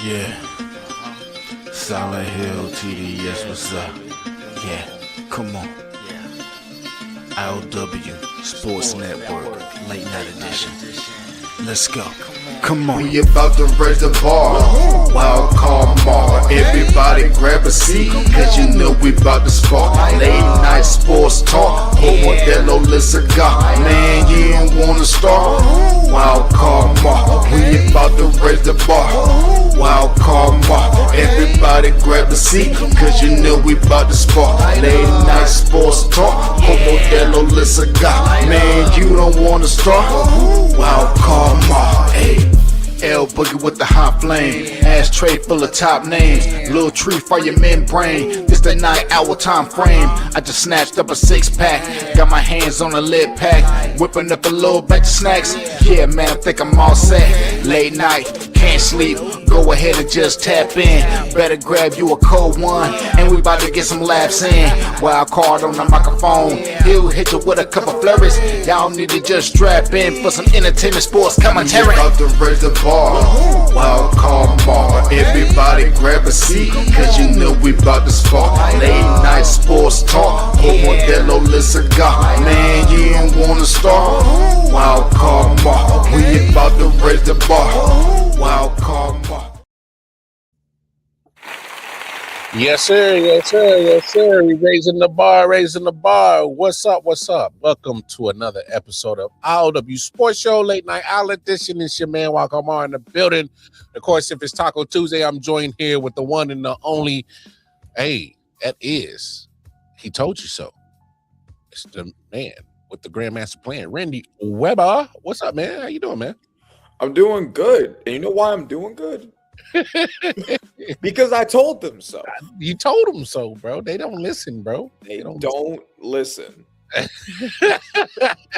Yeah, Silent Hill TDS, what's up? Yeah, come on. I.O.W. Sports Network, late night edition. Let's go. Come on. We about to raise the bar. Wild card mark. Everybody grab a seat, cause you know we about to spark. Late night sports talk. Modelo Le Cigar. Man, you don't wanna start. Wild card mark. We about to raise the bar. Wild card mark. Everybody grab a seat, cause you know we about to spark. Late night sports talk. Modelo Le Cigar. Man, you don't wanna start. Wild card mark. Hey. L Boogie with the hot flame, ashtray full of top names, little tree for your membrane. This the 9-hour time frame. I just snatched up a 6-pack, got my hands on a lid pack, whipping up a little batch of snacks. Yeah, man, I think I'm all set. Late night, can't sleep, go ahead and just tap in. Better grab you a cold one, and we about to get some laps in. Wild card on the microphone, he'll hit you with a couple flurries. Y'all need to just strap in for some entertainment sports commentary. About to raise the bar. Wild card bar. Everybody grab a seat, cause you know we about to spark. Late night sports talk. Modelo Le Cigar. Man, you don't wanna start. Wild card bar. We about to raise the bar. Wild card bar. Yes, sir. Yes, sir. Yes, sir. We raising the bar, raising the bar. What's up? What's up? Welcome to another episode of I.O.W. Sports Show, Late Night Owl Edition. It's your man, Wakamar in the building. Of course, if it's Taco Tuesday, I'm joined here with the one and the only. Hey, that is. He told you so. It's the man with the Grandmaster plan, Randy Weber. What's up, man? How you doing, man? I'm doing good. And you know why I'm doing good? Because I told them so. You told them so, bro. They don't listen, bro. They don't listen.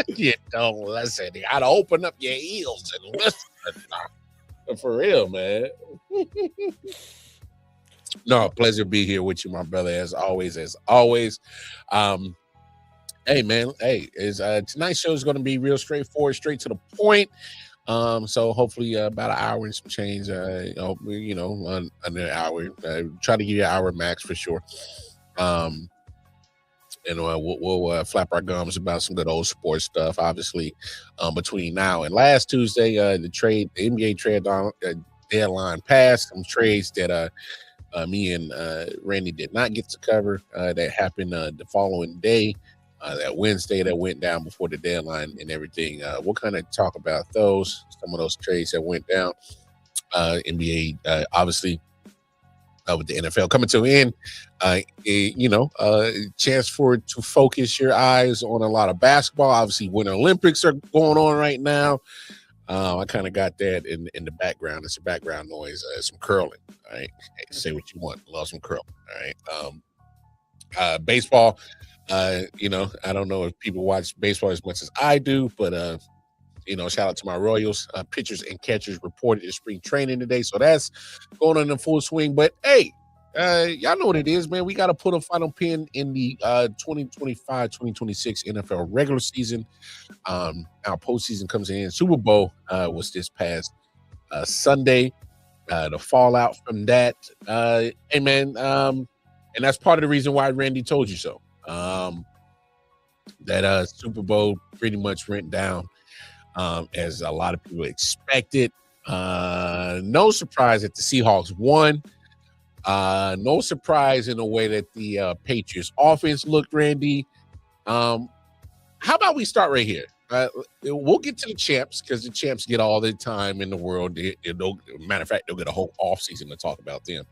You don't listen. You gotta open up your ears and listen. For real, man. No, pleasure to be here with you, my brother, as always. Hey, man. Hey, tonight's show is going to be real straightforward, straight to the point. So hopefully about an hour and some change, under an hour. Try to give you an hour max for sure. And we'll flap our gums about some good old sports stuff. Obviously, between now and last Tuesday, the NBA trade deadline passed. Some trades that me and Randy did not get to cover. That happened the following day. That Wednesday that went down before the deadline and everything. We'll kind of talk about some of those trades that went down. NBA, obviously, with the NFL coming to an end, chance to focus your eyes on a lot of basketball. Obviously, Winter Olympics are going on right now. I kind of got that in the background. It's a background noise. Some curling. All right, hey, say what you want. Love some curling. All right. Baseball. I don't know if people watch baseball as much as I do, but shout out to my Royals. Pitchers and catchers reported in spring training today, so that's going on in full swing. But hey, y'all know what it is, man. We got to put a final pin in the 2025-2026 NFL regular season. Our postseason comes in. Super Bowl was this past Sunday. The fallout from that, hey man, and that's part of the reason why Randy told you so. That Super Bowl pretty much went down as a lot of people expected. No surprise that the Seahawks won. No surprise in the way that the Patriots offense looked, Randy. How about we start right here? We'll get to the champs because the champs get all the time in the world. Matter of fact, they'll get a whole offseason to talk about them.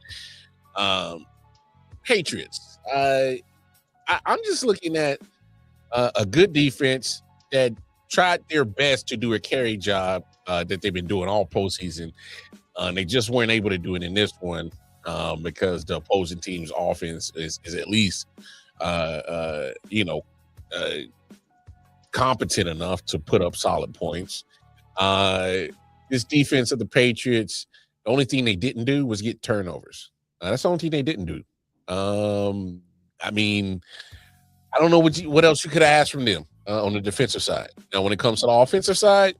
Patriots. I'm just looking at a good defense that tried their best to do a carry job that they've been doing all postseason. They just weren't able to do it in this one because the opposing team's offense is at least, competent enough to put up solid points. This defense of the Patriots, the only thing they didn't do was get turnovers. That's the only thing they didn't do. I mean, I don't know what else you could have asked from them on the defensive side. Now, when it comes to the offensive side,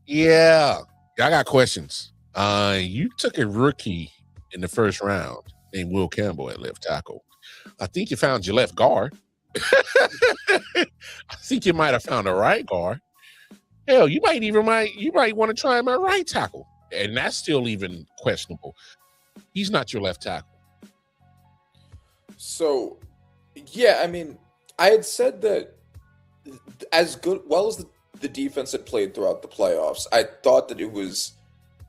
yeah, I got questions. You took a rookie in the first round named Will Campbell at left tackle. I think you found your left guard. I think you might have found a right guard. Hell, you might want to try him at right tackle, and that's still even questionable. He's not your left tackle. So, yeah, I mean, I had said that as well as the defense had played throughout the playoffs, I thought that it was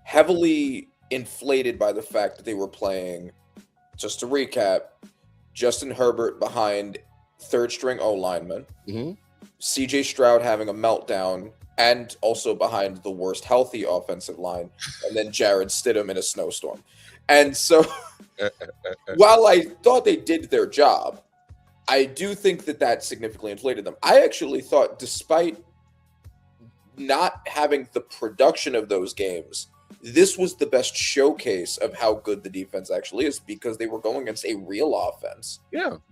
heavily inflated by the fact that they were playing, just to recap, Justin Herbert behind third string O lineman, CJ Stroud having a meltdown, and also behind the worst healthy offensive line, and then Jared Stidham in a snowstorm. And so, while I thought they did their job, I do think that significantly inflated them. I actually thought, despite not having the production of those games, this was the best showcase of how good the defense actually is, because they were going against a real offense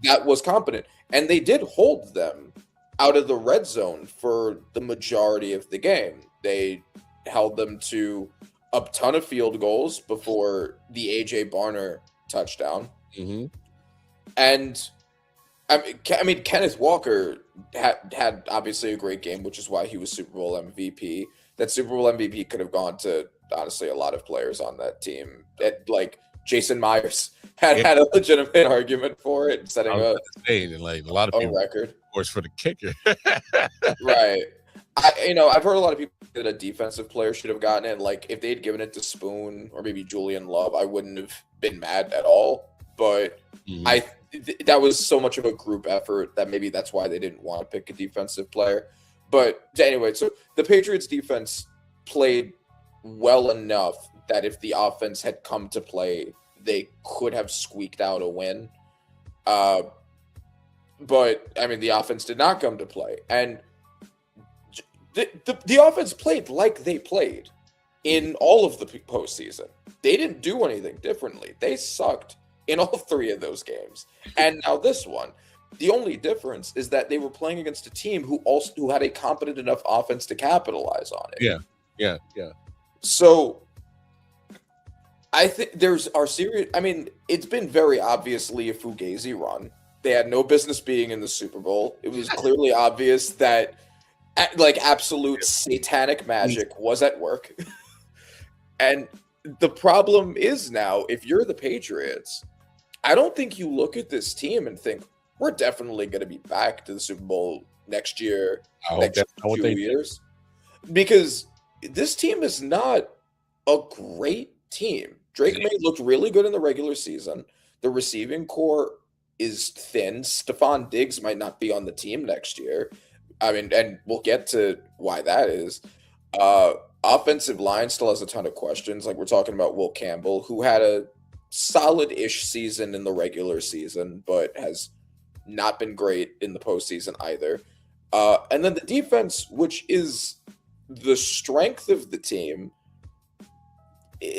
that was competent. And they did hold them out of the red zone for the majority of the game. They held them to a ton of field goals before the AJ Barner touchdown. And I mean, Kenneth Walker had obviously a great game, which is why he was Super Bowl MVP. That Super Bowl MVP could have gone to, honestly, a lot of players on that team. Like Jason Myers had a legitimate argument for it, setting up like a lot of people, record. Of course, for the kicker. Right. I've heard a lot of people that a defensive player should have gotten it. Like, if they'd given it to Spoon or maybe Julian Love, I wouldn't have been mad at all. But that was so much of a group effort that maybe that's why they didn't want to pick a defensive player. But anyway, so the Patriots defense played well enough that if the offense had come to play, they could have squeaked out a win. But I mean, the offense did not come to play, and the offense played like they played in all of the postseason. They didn't do anything differently. They sucked in all three of those games, and now this one. The only difference is that they were playing against a team who had a competent enough offense to capitalize on it. Yeah. So I think it's been very obviously a Fugazi run. They had no business being in the Super Bowl. It was clearly obvious that absolute satanic magic was at work. And the problem is now, if you're the Patriots, I don't think you look at this team and think, we're definitely going to be back to the Super Bowl next year, next 2 years. Because this team is not a great team. Drake May looked really good in the regular season. The receiving core is thin. Stephon Diggs might not be on the team next year. I mean, and we'll get to why that is. Offensive line still has a ton of questions. Like, we're talking about Will Campbell, who had a solid-ish season in the regular season, but has not been great in the postseason either. And then the defense, which is the strength of the team,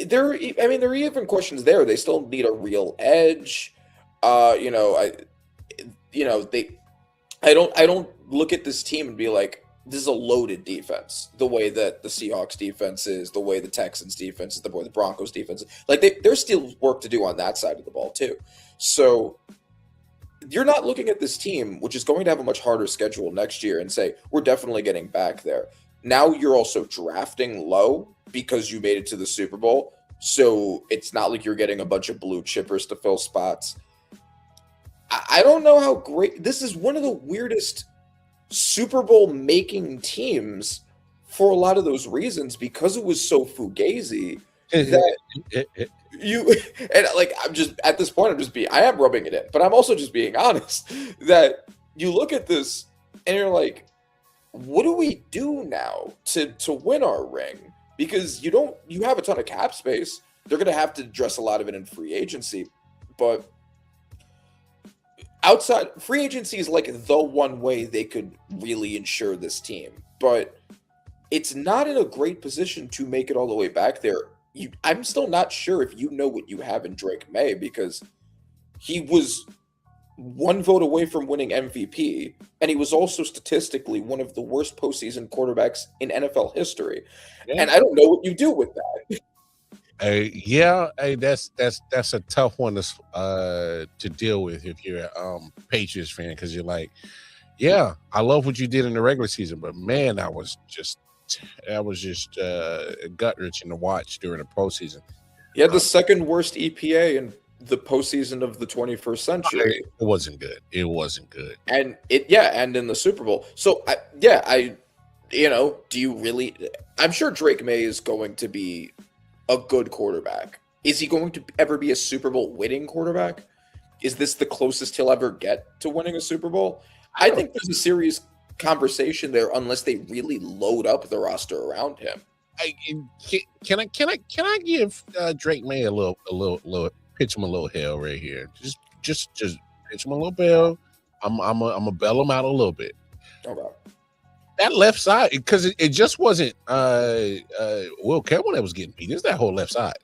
there are even questions there. They still need a real edge. I don't look at this team and be like, this is a loaded defense, the way that the Seahawks defense is, the way the Texans defense is, the way the Broncos defense is. Like, there's still work to do on that side of the ball too. So you're not looking at this team, which is going to have a much harder schedule next year, and say, we're definitely getting back there. Now you're also drafting low because you made it to the Super Bowl. So it's not like you're getting a bunch of blue chippers to fill spots. I don't know how great this is. One of the weirdest Super Bowl making teams for a lot of those reasons, because it was so fugazi that I'm just at this point, I am rubbing it in, but I'm also just being honest that you look at this and you're like, what do we do now to win our ring? Because you have a ton of cap space. They're going to have to address a lot of it in free agency, but outside free agency is like the one way they could really ensure this team, but it's not in a great position to make it all the way back there. I'm still not sure if you know what you have in Drake May, because he was one vote away from winning MVP, and he was also statistically one of the worst postseason quarterbacks in NFL history. Yeah. And I don't know what you do with that. That's a tough one to deal with if you're a Patriots fan, because you're like, yeah, I love what you did in the regular season, but man, that was just gut wrenching to watch during the postseason. He had the second worst EPA in the postseason of the 21st century. It wasn't good. It wasn't good. And and in the Super Bowl. So do you really? I'm sure Drake May is going to be a good quarterback. Is he going to ever be a Super Bowl winning quarterback? Is this the closest he'll ever get to winning a Super Bowl? I think there's a serious conversation there, unless they really load up the roster around him. Can I give Drake May a little pitch him a little hell right here? Just pitch him a little bell. I'm a bell him out a little bit. Okay. That left side, because it just wasn't Will Campbell that was getting beat. It's that whole left side.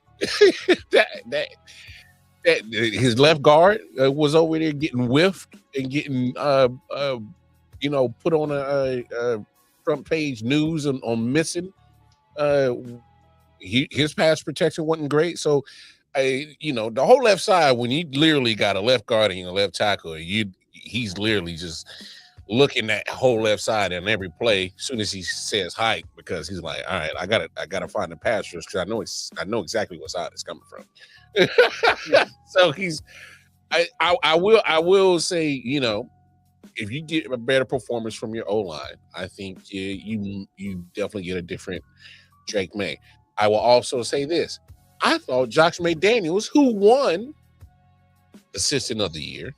that his left guard was over there getting whiffed and getting put on a front page news on missing. His pass protection wasn't great, so the whole left side, when you literally got a left guard and a left tackle, he's literally just looking at whole left side in every play as soon as he says hike, because he's like, all right, I gotta find the pass rush, because I know exactly what side it's coming from. So I will say, if you get a better performance from your O-line, I think you definitely get a different Drake May. I will also say this. I thought Josh McDaniels, who won Assistant of the Year,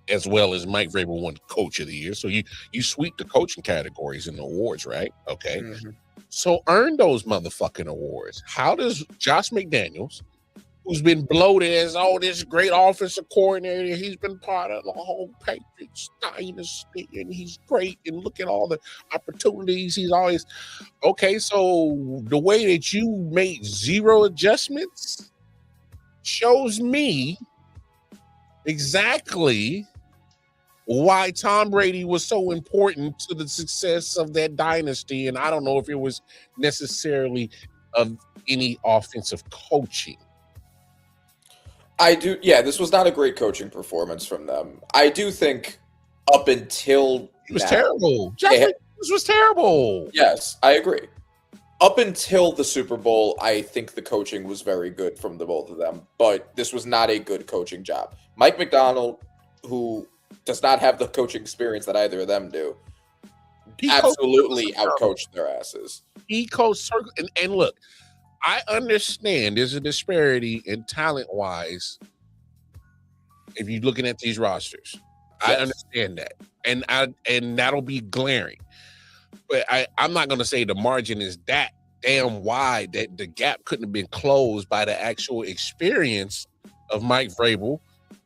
as well as Mike Vrabel won Coach of the Year. So you sweep the coaching categories in the awards, right? Okay. Mm-hmm. So earn those motherfucking awards. How does Josh McDaniels, who's been bloated as this great offensive coordinator, he's been part of the whole Patriots dynasty, and he's great, and look at all the opportunities he's always okay. So the way that you made zero adjustments shows me exactly why Tom Brady was so important to the success of that dynasty. And I don't know if it was necessarily of any offensive coaching. I do. Yeah, this was not a great coaching performance from them. I do think up until it was terrible. This was terrible. Yes, I agree. Up until the Super Bowl, I think the coaching was very good from the both of them, but this was not a good coaching job. Mike Macdonald, who does not have the coaching experience that either of them do, absolutely outcoached their asses. He coached and look, I understand there's a disparity in talent-wise if you're looking at these rosters. Yes. I understand that, and that'll be glaring. But I'm not going to say the margin is that damn wide that the gap couldn't have been closed by the actual experience of Mike Vrabel,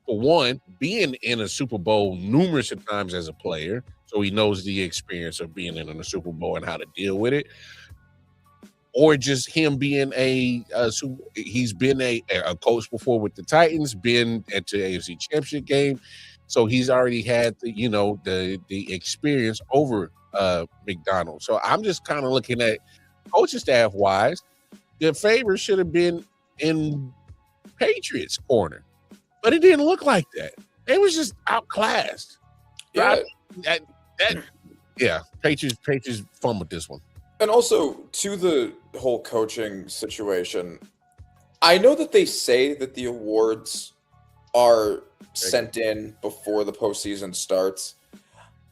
for one, being in a Super Bowl numerous times as a player, so he knows the experience of being in a Super Bowl and how to deal with it. Or just him being he's been a coach before with the Titans, been at the AFC Championship game, so he's already had the experience over McDonald. So I'm just kind of looking at coaching staff wise, the favor should have been in Patriots corner, but it didn't look like that. It was just outclassed. Yeah, Patriots fumbled this one. And also, to the whole coaching situation, I know that they say that the awards are sent in before the postseason starts.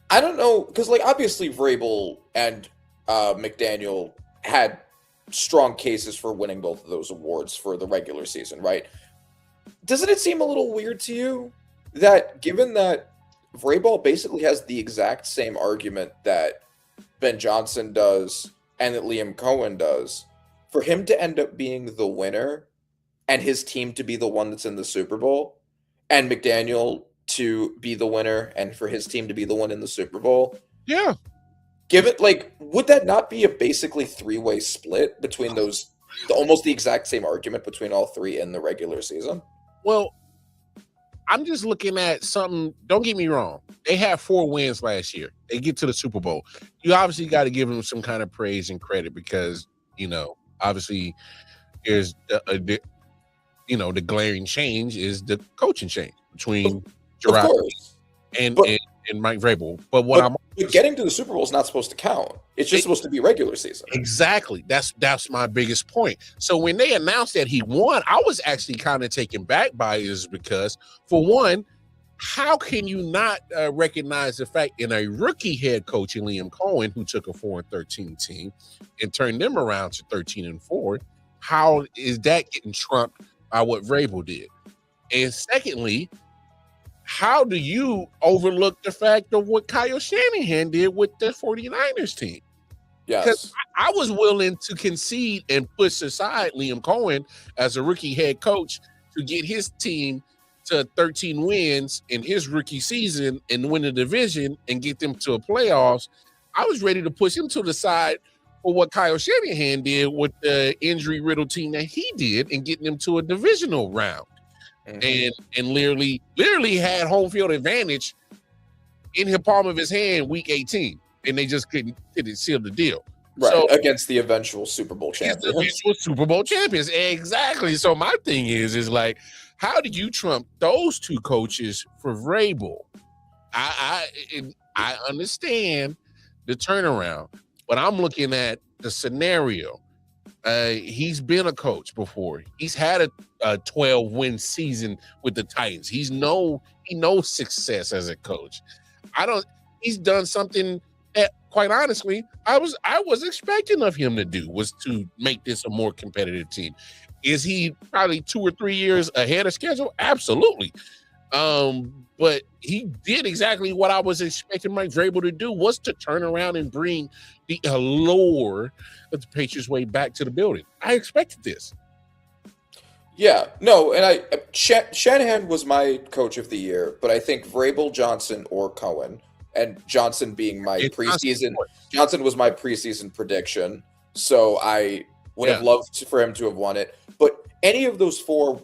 I don't know, because obviously Vrabel and McDaniel had strong cases for winning both of those awards for the regular season, right? Doesn't it seem a little weird to you that, given that Vrabel basically has the exact same argument that Ben Johnson does and that Liam Cohen does, for him to end up being the winner and his team to be the one that's in the Super Bowl, and McDaniel to be the winner and for his team to be the one in the Super Bowl? Yeah. Would that not be a basically three-way split between those, almost the exact same argument between all three in the regular season? Well, I'm just looking at something. Don't get me wrong. They had 4 wins last year. They get to the Super Bowl. You obviously got to give them some kind of praise and credit because, obviously, Here's the the glaring change is the coaching change between Of Gerard course. and, But- and and Mike Vrabel. But what I'm But getting to the Super Bowl is not supposed to count. It's just supposed to be regular season. exactly that's my biggest point. So when they announced that he won, I was actually kind of taken back by it, is because, for one, how can you not recognize the fact in a rookie head coach in Liam Cohen, who took a 4-13 team and turned them around to 13-4? How is that getting trumped by what Vrabel did? And secondly, how do you overlook the fact of what Kyle Shanahan did with the 49ers team? Yes. I was willing to concede and push aside Liam Cohen as a rookie head coach to get his team to 13 wins in his rookie season and win the division and get them to a playoffs. I was ready to push him to the side for what Kyle Shanahan did with the injury-riddled team that he did and getting them to a divisional round. And literally had home field advantage in the palm of his hand week 18, and they just couldn't seal the deal. Right, So, against the eventual Super Bowl champions. Super Bowl champions, exactly. So my thing is like, how do you trump those two coaches for Vrabel? I understand the turnaround, but I'm looking at the scenario. He's been a coach before. He's had a 12-win season with the Titans. He knows success as a coach. He's done something that, quite honestly, I was expecting of him to do, was to make this a more competitive team. Is he probably 2 or 3 years ahead of schedule? Absolutely. But he did exactly what I was expecting Mike Vrabel to do, was to turn around and bring the allure of the Patriots way back to the building. I expected this. Yeah, no, and Shanahan was my coach of the year, but I think Vrabel, Johnson, or Cohen, and Johnson being my preseason. Johnson was my preseason prediction, so I would have loved for him to have won it. But any of those four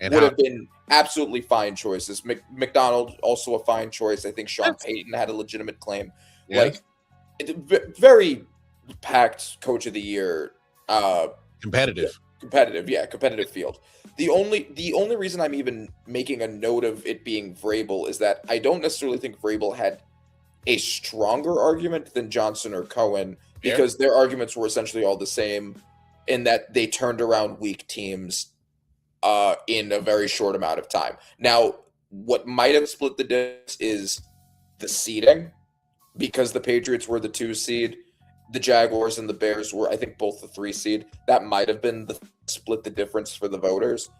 would have been absolutely fine choices. McDonald, also a fine choice. I think Sean Payton had a legitimate claim. Yes. Like, very packed coach of the year. Competitive Field. The only reason I'm even making a note of it being Vrabel is that I don't necessarily think Vrabel had a stronger argument than Johnson or Cohen, because their arguments were essentially all the same, in that they turned around weak teams in a very short amount of time. Now, what might have split the difference is the seeding, because the Patriots were the 2 seed, the Jaguars and the Bears were, I think, both the 3 seed. That might have been the split the difference for the voters.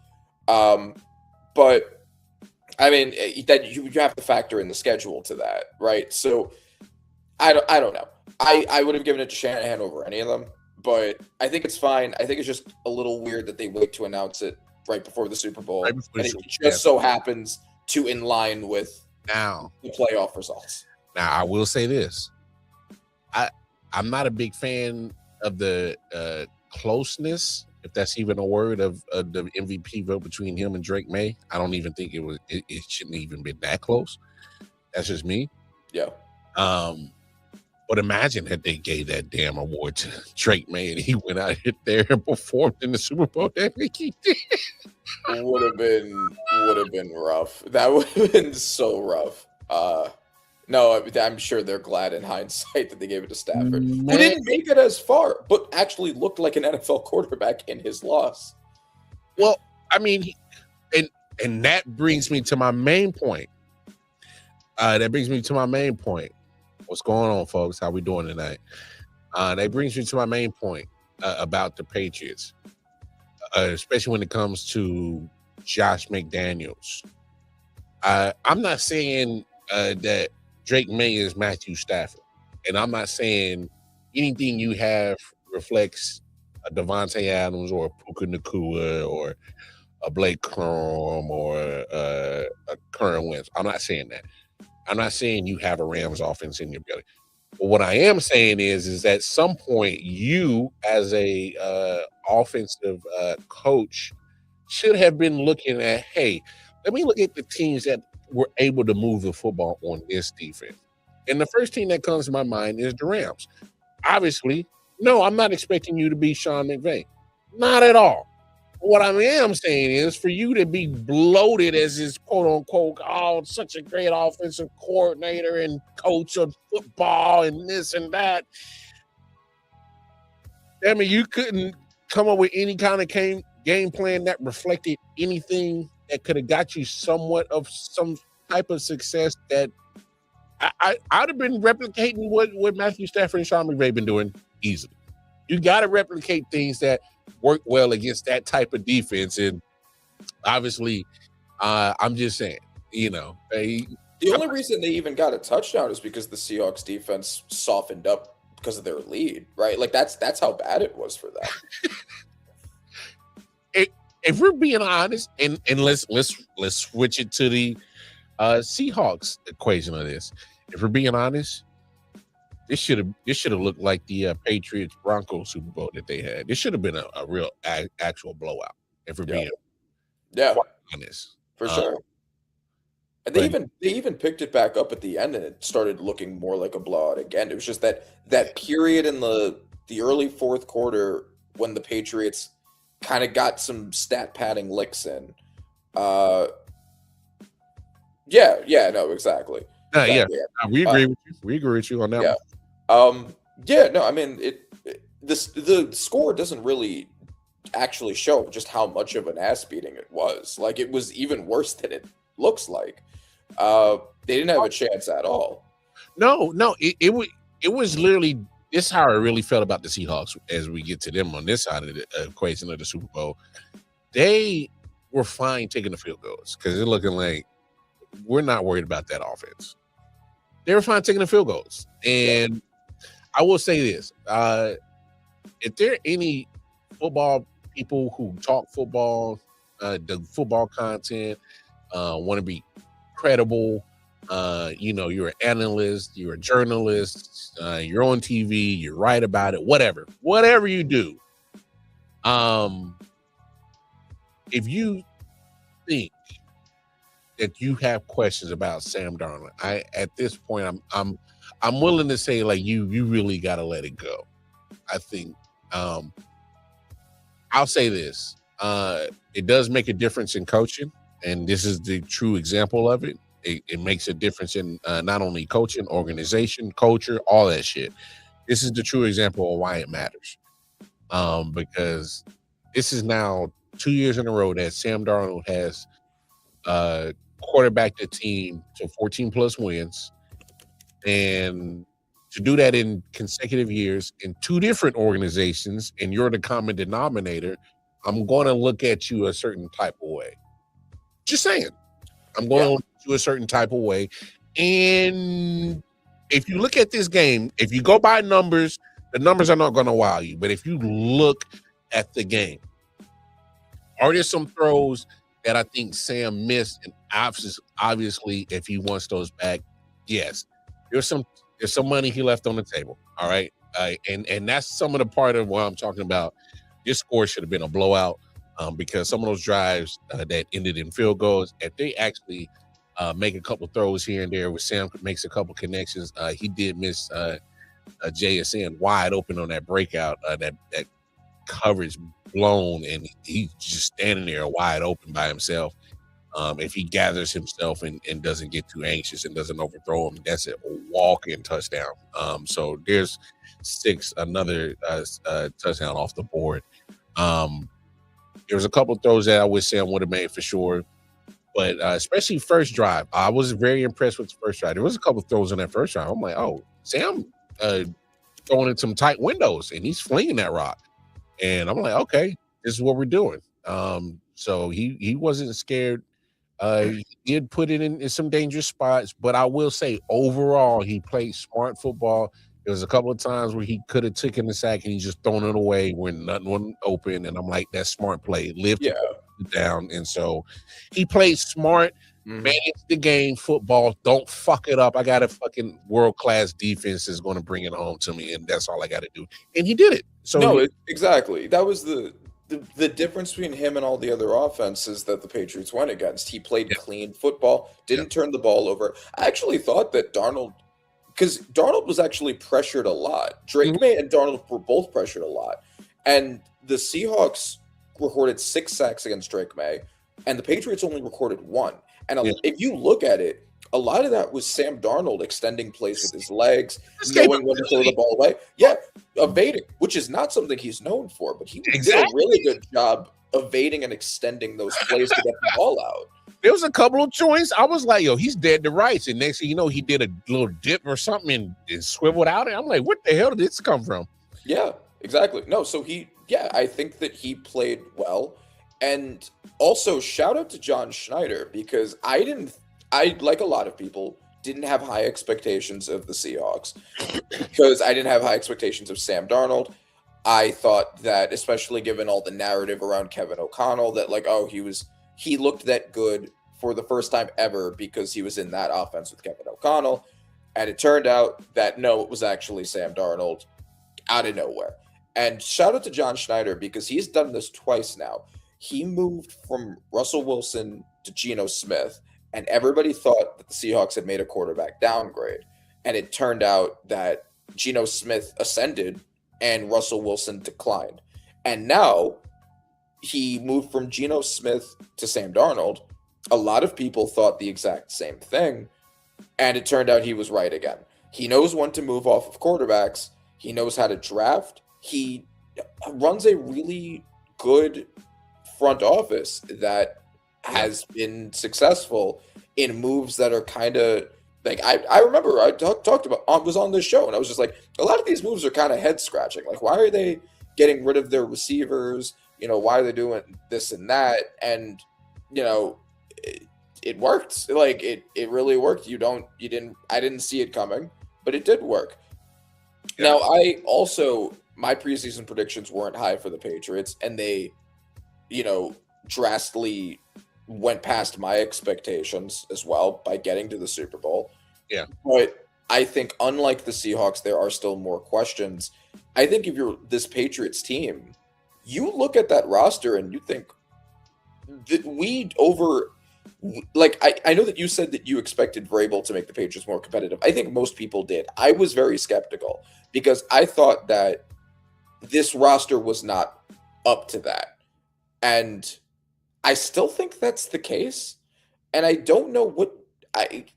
But I mean, that you have to factor in the schedule to that, right? So I don't know. I would have given it to Shanahan over any of them, but I think it's fine. I think it's just a little weird that they wait to announce it right before the Super Bowl, and it just so happens to in line with now the playoff results. Now, I will say this. I'm not a big fan of the closeness, if that's even a word, of the MVP vote between him and Drake May. I don't even think it shouldn't even been that close. That's just me. Yeah. But imagine that they gave that damn award to Drake May and he went out there and performed in the Super Bowl. That he did. Would have been rough. That would have been so rough. No, I'm sure they're glad in hindsight that they gave it to Stafford, who didn't make it as far, but actually looked like an NFL quarterback in his loss. Well, I mean, and that brings me to my main point. What's going on, folks? How we doing tonight? That brings me to my main point about the Patriots, especially when it comes to Josh McDaniels. I'm not saying that Drake May is Matthew Stafford, and I'm not saying anything you have reflects a Devontae Adams or a Puka Nacua or a Blake Corum or a Curran Wentz. I'm not saying that. I'm not saying you have a Rams offense in your belly. But what I am saying is at some point you, as a offensive coach, should have been looking at, hey, let me look at the teams that were able to move the football on this defense. And the first team that comes to my mind is the Rams. Obviously, no, I'm not expecting you to be Sean McVay. Not at all. What I am saying is for you to be bloated as this quote unquote, oh, such a great offensive coordinator and coach of football and this and that. I mean, you couldn't come up with any kind of game plan that reflected anything that could have got you somewhat of some type of success that I'd have been replicating what Matthew Stafford and Sean McVay been doing easily. You got to replicate things that work well against that type of defense. And obviously, I'm just saying, the only reason they even got a touchdown is because the Seahawks defense softened up because of their lead, right? Like that's how bad it was for them. If we're being honest, and let's switch it to the Seahawks equation of this. If we're being honest, this should have looked like the Patriots Broncos Super Bowl that they had. This should have been a real actual blowout. If we're being honest, for sure. And they even picked it back up at the end, and it started looking more like a blowout again. It was just that period in the early fourth quarter when the Patriots kind of got some stat padding licks in. Exactly. We agree with you. We agree with you on that. One. I mean, the score doesn't really actually show just how much of an ass beating it was. Like, it was even worse than it looks like. They didn't have a chance at all. No, it was literally. This is how I really felt about the Seahawks as we get to them on this side of the equation of the Super Bowl. They were fine taking the field goals because they're looking like we're not worried about that offense. They were fine taking the field goals. And I will say this. If there are any football people who talk football, the football content, want to be credible, you're an analyst, you're a journalist, you're on TV, you write about it, whatever you do. If you think that you have questions about Sam Darnold, at this point I'm willing to say like you really got to let it go. I think I'll say this. It does make a difference in coaching, and this is the true example of it. It makes a difference in not only coaching, organization, culture, all that shit. This is the true example of why it matters. Because this is now 2 years in a row that Sam Darnold has quarterbacked the team to 14 plus wins. And to do that in consecutive years in two different organizations, and you're the common denominator, I'm going to look at you a certain type of way. Just saying. I'm going to look at you a certain type of way. And if you look at this game, if you go by numbers, the numbers are not going to wow you. But if you look at the game, are there some throws that I think Sam missed? And obviously, if he wants those back, yes. There's some money he left on the table. All right. And that's some of the part of what I'm talking about. This score should have been a blowout. Because some of those drives that ended in field goals, if they actually make a couple throws here and there where Sam makes a couple connections, he did miss JSN wide open on that breakout, that coverage blown, and he's just standing there wide open by himself. If he gathers himself and doesn't get too anxious and doesn't overthrow him, that's a walk-in touchdown. So there's another touchdown off the board. There was a couple of throws that I wish Sam would have made for sure. But especially first drive, I was very impressed with the first drive. There was a couple of throws in that first drive. I'm like, oh, Sam throwing in some tight windows, and he's flinging that rock. And I'm like, okay, this is what we're doing. So he wasn't scared. He did put it in some dangerous spots. But I will say, overall, he played smart football. There was a couple of times where he could have taken the sack and he's just thrown it away when nothing was open. And I'm like, that's smart play. Lift it down. And so he played smart, managed the game, football. Don't fuck it up. I got a fucking world-class defense that's going to bring it home to me, and that's all I got to do. And he did it. So exactly. That was the difference between him and all the other offenses that the Patriots went against. He played clean football, didn't turn the ball over. I actually thought that because Darnold was actually pressured a lot. Drake May and Darnold were both pressured a lot. And the Seahawks recorded 6 sacks against Drake May, and the Patriots only recorded 1. And if you look at it, a lot of that was Sam Darnold extending plays with his legs, knowing when to throw the ball away. Yeah, evading, which is not something he's known for, but he did a really good job evading and extending those plays to get the ball out. There was a couple of joints. I was like, yo, he's dead to rights. And next thing you know, he did a little dip or something and swiveled out. And I'm like, what the hell did this come from? Yeah, exactly. No, so I think that he played well. And also, shout out to John Schneider, because I, like a lot of people, didn't have high expectations of the Seahawks because I didn't have high expectations of Sam Darnold. I thought that, especially given all the narrative around Kevin O'Connell, that like, oh, he looked that good for the first time ever because he was in that offense with Kevin O'Connell. And it turned out that no, it was actually Sam Darnold out of nowhere. And shout out to John Schneider, because he's done this twice now. He moved from Russell Wilson to Geno Smith, and everybody thought that the Seahawks had made a quarterback downgrade. And it turned out that Geno Smith ascended and Russell Wilson declined. And now he moved from Geno Smith to Sam Darnold. A lot of people thought the exact same thing, and it turned out he was right again. He knows when to move off of quarterbacks. He knows how to draft. He runs a really good front office that has been successful in moves that are kind of like, I remember I talked about, was on this show, and I was just like, a lot of these moves are kind of head scratching. Like, why are they getting rid of their receivers? You know, why are they doing this and that? And, you know, it worked. Like it really worked. I didn't see it coming, but it did work. Yeah. Now, my preseason predictions weren't high for the Patriots, and they, you know, drastically went past my expectations as well by getting to the Super Bowl. Yeah. But I think, unlike the Seahawks, there are still more questions. I think if you're this Patriots team, you look at that roster and you think that I know that you said that you expected Vrabel to make the Patriots more competitive. I think most people did. I was very skeptical because I thought that this roster was not up to that. And I still think that's the case. And I don't know what like,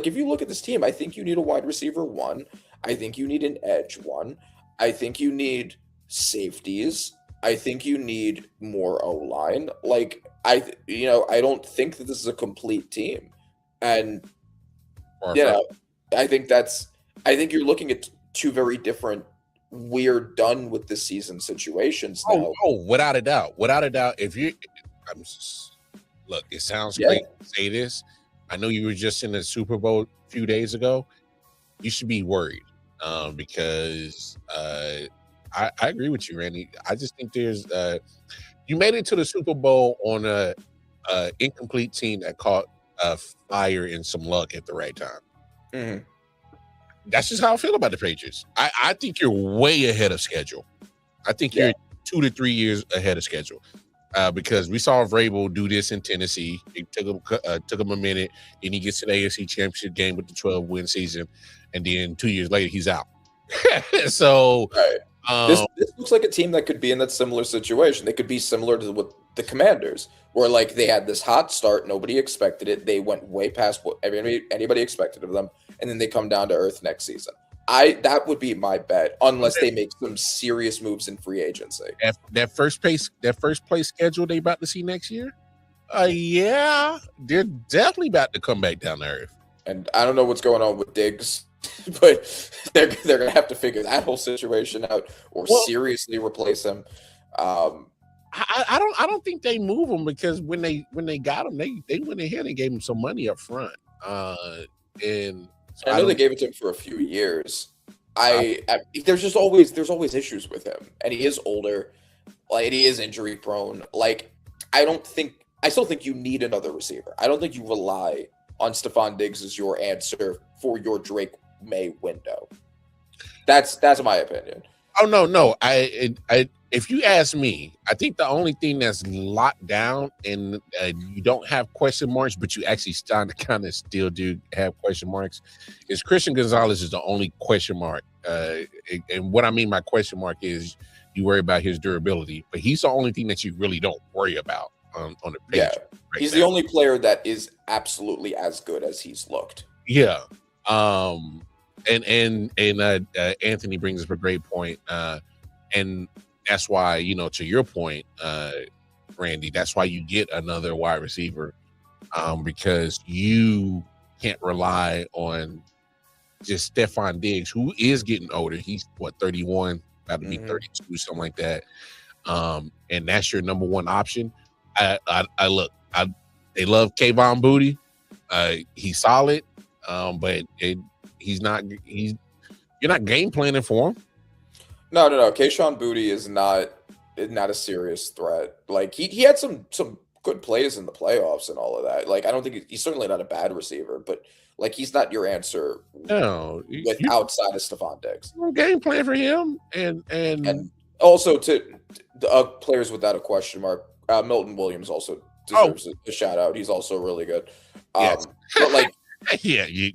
if you look at this team, I think you need a wide receiver 1. I think you need an edge 1. I think you need safeties. I think you need more O-line. Like, I don't think that this is a complete team. And, I think you're looking at two very different, we're done with the season situations now. Oh, without a doubt. Without a doubt. Look, it sounds great to say this. I know you were just in the Super Bowl a few days ago. You should be worried because I agree with you, Randy. I just think there's you made it to the Super Bowl on a incomplete team that caught fire and some luck at the right time. Mm-hmm. That's just how I feel about the Patriots. I think you're way ahead of schedule. I think you're 2 to 3 years ahead of schedule because we saw Vrabel do this in Tennessee. It took him a minute. Then he gets to the AFC Championship game with the 12-win season, and then 2 years later he's out. So. Right. This looks like a team that could be in that similar situation. They could be similar to what the Commanders, where like they had this hot start, nobody expected it. They went way past what anybody expected of them, and then they come down to earth next season. That would be my bet, unless they make some serious moves in free agency. That first place schedule they about to see next year. Yeah, they're definitely about to come back down to earth. And I don't know what's going on with Diggs. But they're gonna have to figure that whole situation out, or seriously replace him. I don't think they move him because when they got him, they went ahead and gave him some money up front. And so I know they gave it to him for a few years. There's always issues with him, and he is older, like, and he is injury prone. Like, I still think you need another receiver. I don't think you rely on Stephon Diggs as your answer for your Drake May window. That's my opinion. Oh no. If you ask me, I think the only thing that's locked down and you don't have question marks, but you actually starting to kind of still do have question marks, is Christian Gonzalez is the only question mark. And what I mean by question mark is You worry about his durability, but he's the only thing that you really don't worry about on the page. Yeah, right he's now. the only player that is absolutely as good as he's looked. Yeah. And Anthony brings up a great point. And that's why, to your point, Randy, that's why you get another wide receiver, because you can't rely on just Stephon Diggs, who is getting older. He's 31, about to be 32, something like that. And that's your number one option. They love Kayvon Booty. He's solid, but you're not game planning for him. No. Keyshawn Booty is not a serious threat. Like he had some good plays in the playoffs and all of that. Like I don't think he's certainly not a bad receiver, but like he's not your answer. No, outside of Stephon Diggs. No game plan for him, and also to the players without a question mark. Milton Williams also deserves a shout out. He's also really good. Yes. But like, yeah, you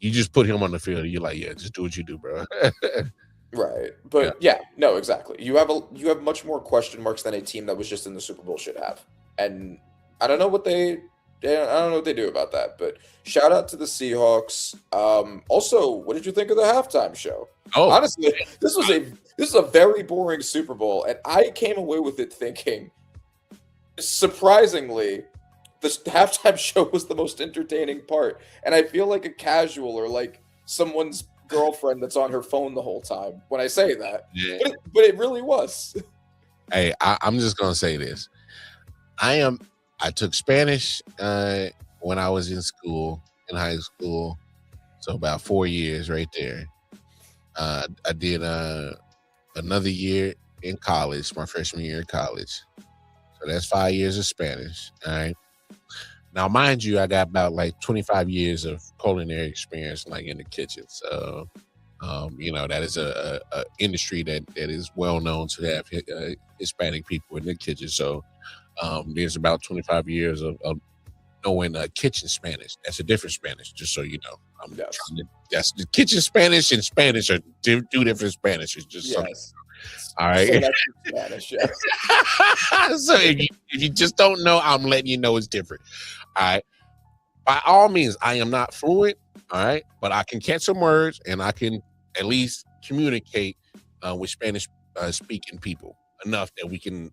just put him on the field. And you're like, yeah, just do what you do, bro. Right, but no, exactly. You have much more question marks than a team that was just in the Super Bowl should have, and I don't know what they do about that. But shout out to the Seahawks. Also, what did you think of the halftime show? Oh, honestly, this is a very boring Super Bowl, and I came away with it thinking, surprisingly, the halftime show was the most entertaining part, and I feel like a casual or like someone's girlfriend that's on her phone the whole time when I say that. Yeah. But it really was. Hey, I'm just gonna say this. I took Spanish when I was in high school, so about 4 years right there. I did another year in college, my freshman year in college. So that's 5 years of Spanish. All right. Now, mind you, I got about like 25 years of culinary experience, like in the kitchen. So, that is a industry that is well known to have Hispanic people in the kitchen. So, there's about 25 years of knowing kitchen Spanish. That's a different Spanish, just so you know. That's the kitchen Spanish and Spanish are two different Spanishes. Just something. All right. So that's Spanish, yes. So if you just don't know, I'm letting you know it's different. All right. By all means, I am not fluent. All right, but I can catch some words and I can at least communicate with Spanish speaking people enough that we can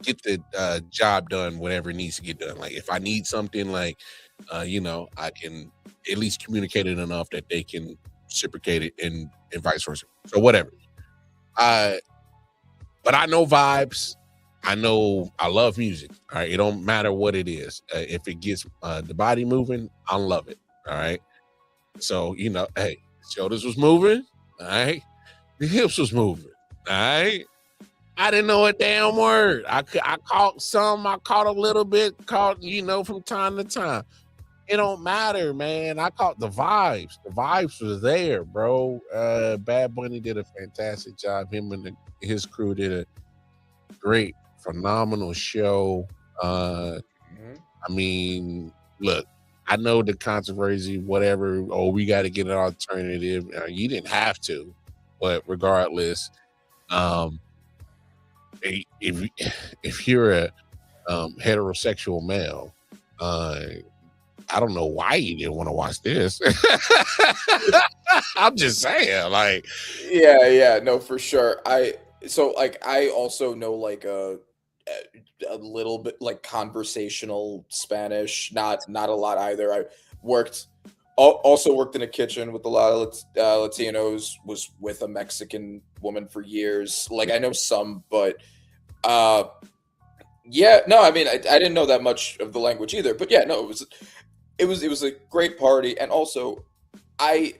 get the job done, whatever needs to get done. Like if I need something, like I can at least communicate it enough that they can reciprocate it and vice versa. So whatever. But I know vibes. I love music. All right. It don't matter what it is. If it gets the body moving, I love it. All right. So, hey, shoulders was moving. All right. The hips was moving. All right. I didn't know a damn word. I caught some. I caught a little bit. Caught, from time to time. It don't matter, man. I caught the vibes. The vibes was there, bro. Bad Bunny did a fantastic job. Him and his crew did a great, phenomenal show. I mean, look, I know the controversy, whatever. Oh, we got to get an alternative. You didn't have to, but regardless, if you're a heterosexual male, I don't know why you didn't want to watch this. I'm just saying, like, yeah, no, for sure. I also know like a little bit like conversational Spanish, not a lot either. I also worked in a kitchen with a lot of Latinos, was with a Mexican woman for years. Like I know some, but yeah, no, I mean I didn't know that much of the language either. But yeah, no, it was a great party. And also I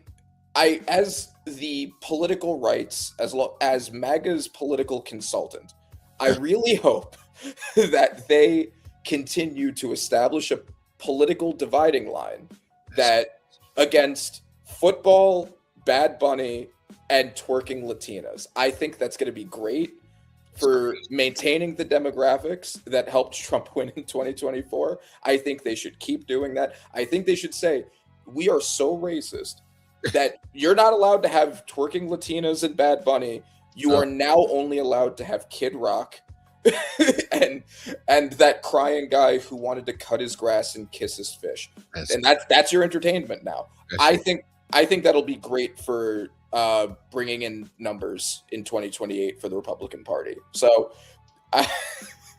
as the political rights, as MAGA's political consultant, I really hope that they continue to establish a political dividing line that against football, Bad Bunny, and twerking Latinas. I think that's going to be great for maintaining the demographics that helped Trump win in 2024. I think they should keep doing that. I think they should say, we are so racist that you're not allowed to have twerking Latinas and Bad Bunny. You are now only allowed to have Kid Rock and that crying guy who wanted to cut his grass and kiss his fish. And that's your entertainment now. I think that'll be great for bringing in numbers in 2028 for the Republican Party. So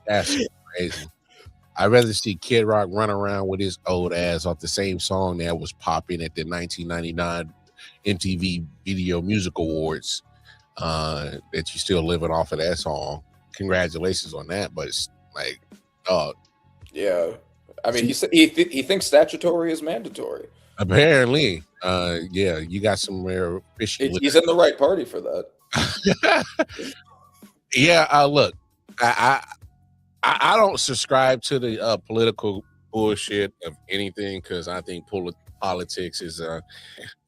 that's crazy. I'd rather see Kid Rock run around with his old ass off the same song that was popping at the 1999 MTV Video Music Awards. That you're still living off of that song. Congratulations on that, but it's like, yeah. I mean, he thinks statutory is mandatory. Apparently, yeah, you got some rare fishy. He's in the right party for that. Yeah, look, I don't subscribe to the political bullshit of anything because I think politics is a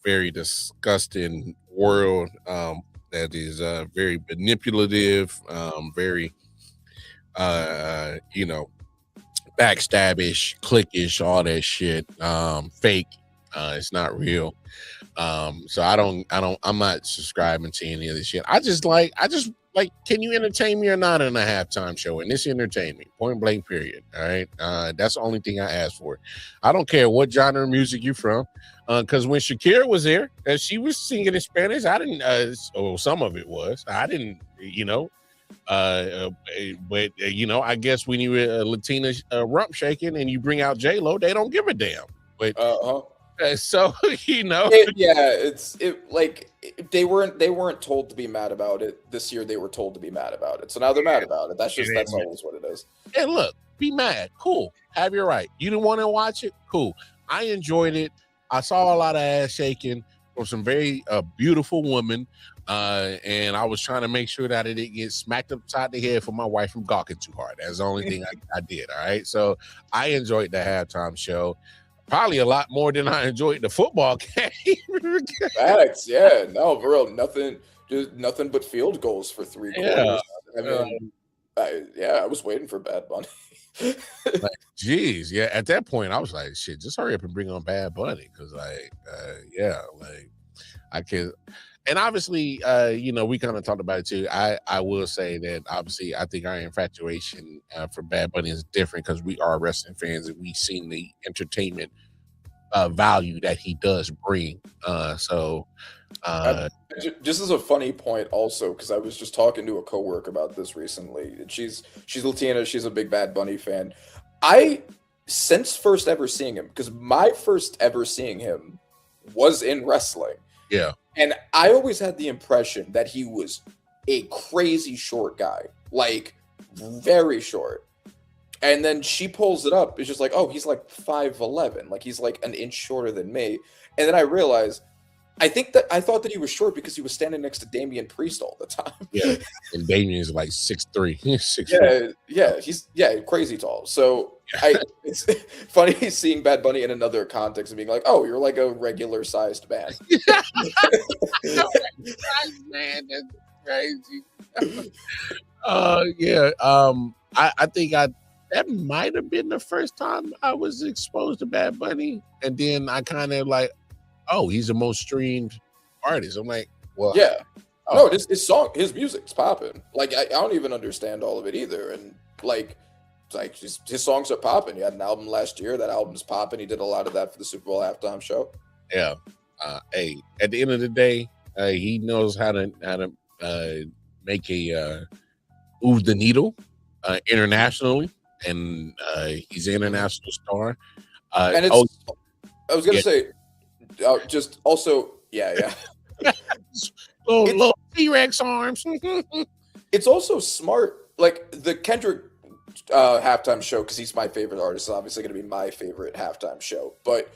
very disgusting world that is very manipulative, very backstabbish, cliquish, all that shit, fake. It's not real. So I'm not subscribing to any of this shit. I just like, can you entertain me or not in a halftime show? And this entertain me, point blank, period. All right. That's the only thing I asked for. I don't care what genre of music you're from. Because when Shakira was there, she was singing in Spanish. I didn't, some of it was. I didn't, but I guess when you were Latina rump shaking and you bring out J-Lo, they don't give a damn. But so they weren't told to be mad about it this year. They were told to be mad about it, so now they're mad about it. That's always what it is. Hey, look, be mad, cool, have your right. You didn't want to watch it, cool. I enjoyed it. I saw a lot of ass shaking from some very beautiful women, and I was trying to make sure that I didn't get smacked upside the head for my wife from gawking too hard. That's the only thing I did. All right, so I enjoyed the halftime show. Probably a lot more than I enjoyed the football game. Facts, yeah. No, for real, nothing but field goals for 3 quarters. I mean, I was waiting for Bad Bunny. Like, geez, yeah. At that point, I was like, shit, just hurry up and bring on Bad Bunny, because, I can. And obviously, we kind of talked about it too. I will say that obviously, I think our infatuation for Bad Bunny is different because we are wrestling fans and we've seen the entertainment value that he does bring. Just as a funny point, also, because I was just talking to a coworker about this recently. She's Latina. She's a big Bad Bunny fan. Since first ever seeing him, because my first ever seeing him was in wrestling. Yeah. And I always had the impression that he was a crazy short guy, like very short. And then she pulls it up. It's just like, oh, he's like 5'11", like he's like an inch shorter than me. And then I realized, I thought that he was short because he was standing next to Damian Priest all the time. Yeah, and Damian's like 6'3". 6'4". Yeah, he's crazy tall. So it's funny seeing Bad Bunny in another context and being like, oh, you're like a regular sized man. Man, that's crazy. I think that might have been the first time I was exposed to Bad Bunny, and then I kind of like, oh, he's the most streamed artist. I'm like, well, yeah. No, his music's popping. Like, I don't even understand all of it either. And like his songs are popping. He had an album last year. That album's popping. He did a lot of that for the Super Bowl halftime show. Yeah. Hey, at the end of the day, he knows how to make a move the needle internationally, and he's an international star. And I was gonna say. Just also, yeah. little T-Rex arms. It's also smart, like the Kendrick halftime show, because he's my favorite artist. It's obviously going to be my favorite halftime show. But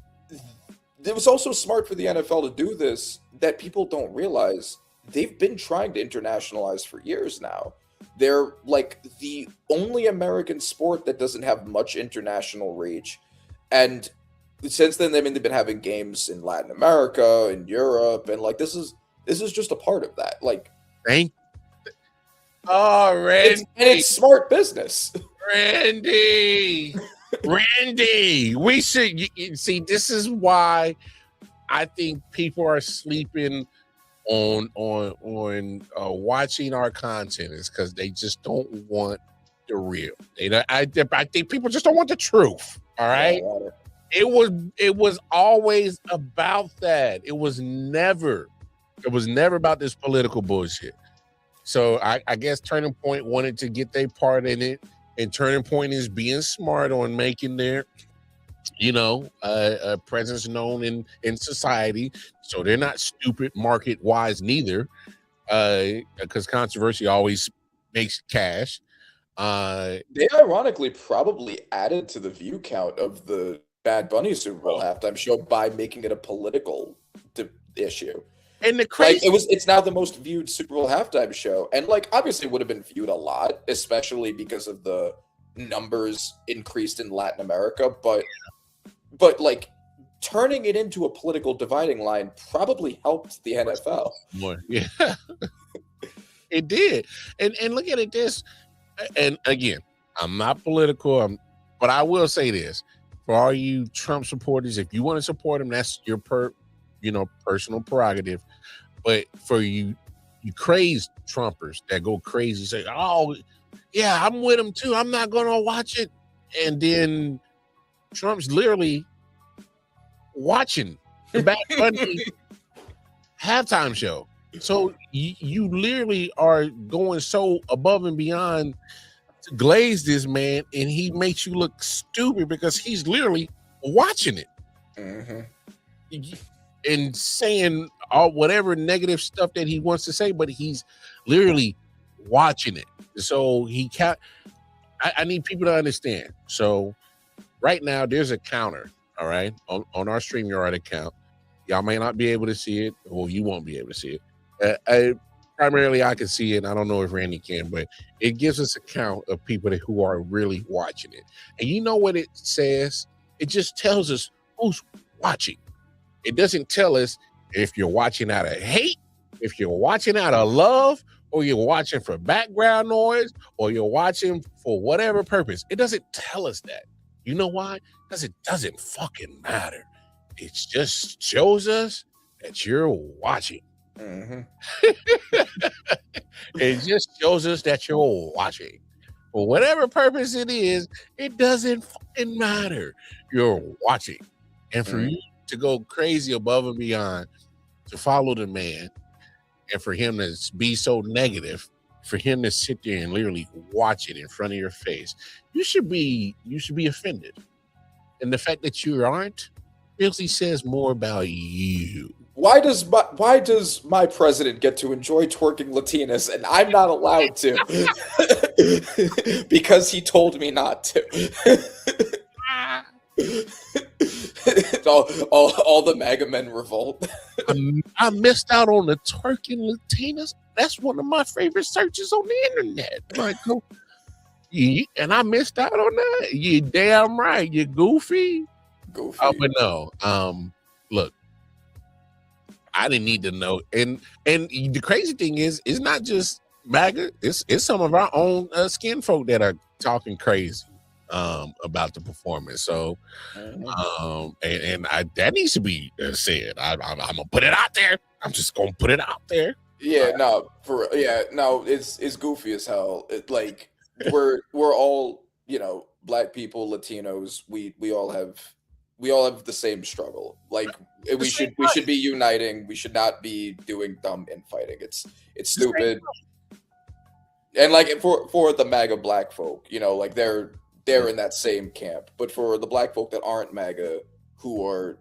it was also smart for the NFL to do this, that people don't realize they've been trying to internationalize for years now. They're like the only American sport that doesn't have much international reach, and since then, they've been having games in Latin America, in Europe, and like this is just a part of that. Like, Randy, it's smart business. Randy, we should see. This is why I think people are sleeping on watching our content is because they just don't want the real. I think people just don't want the truth. All right. It was always about that. It was never about this political bullshit. So I guess Turning Point wanted to get their part in it, and Turning Point is being smart on making their presence known in society, so they're not stupid market wise neither, because controversy always makes cash. They ironically probably added to the view count of the Bad Bunny Super Bowl halftime show by making it a political issue. And the crazy, it's now the most viewed Super Bowl halftime show, and like obviously would have been viewed a lot, especially because of the numbers increased in Latin America, but like turning it into a political dividing line probably helped the NFL. More, yeah, it did. And look at it this. And again, I'm not political, but I will say this: for all you Trump supporters, if you want to support him, that's your personal prerogative. But for you crazed Trumpers that go crazy, say, "Oh, yeah, I'm with him too. I'm not gonna watch it," and then Trump's literally watching the Bad Bunny halftime show. So you literally are going so above and beyond to glaze this man, and he makes you look stupid because he's literally watching it and saying all whatever negative stuff that he wants to say, but he's literally watching it. So he can't. I need people to understand. So right now there's a counter, all right, on our StreamYard account. Y'all may not be able to see it, or you won't be able to see it. Primarily, I can see it. I don't know if Randy can, but it gives us a count of people who are really watching it. And you know what it says? It just tells us who's watching. It doesn't tell us if you're watching out of hate, if you're watching out of love, or you're watching for background noise, or you're watching for whatever purpose. It doesn't tell us that. You know why? Because it doesn't fucking matter. It just shows us that you're watching. It just shows us that you're watching. For whatever purpose it is, it doesn't fucking matter. You're watching. And for you to go crazy above and beyond to follow the man, and for him to be so negative, for him to sit there and literally watch it in front of your face, you should be offended. And the fact that you aren't really says more about you. Why does my president get to enjoy twerking Latinas and I'm not allowed to? Because he told me not to. all the MAGA men revolt. I missed out on the twerking Latinas. That's one of my favorite searches on the internet. Like, and I missed out on that. You damn right. You goofy. But no. Look, I didn't need to know. And the crazy thing is, it's not just MAGA. It's some of our own skin folk that are talking crazy about the performance. So, that needs to be said. I'm gonna put it out there. I'm just gonna put it out there. Yeah, it's goofy as hell. Like we're all, Black people, Latinos. We all have the same struggle. Like we should be uniting. We should not be doing dumb infighting. It's stupid. And like for the MAGA Black folk, like they're in that same camp. But for the Black folk that aren't MAGA, who are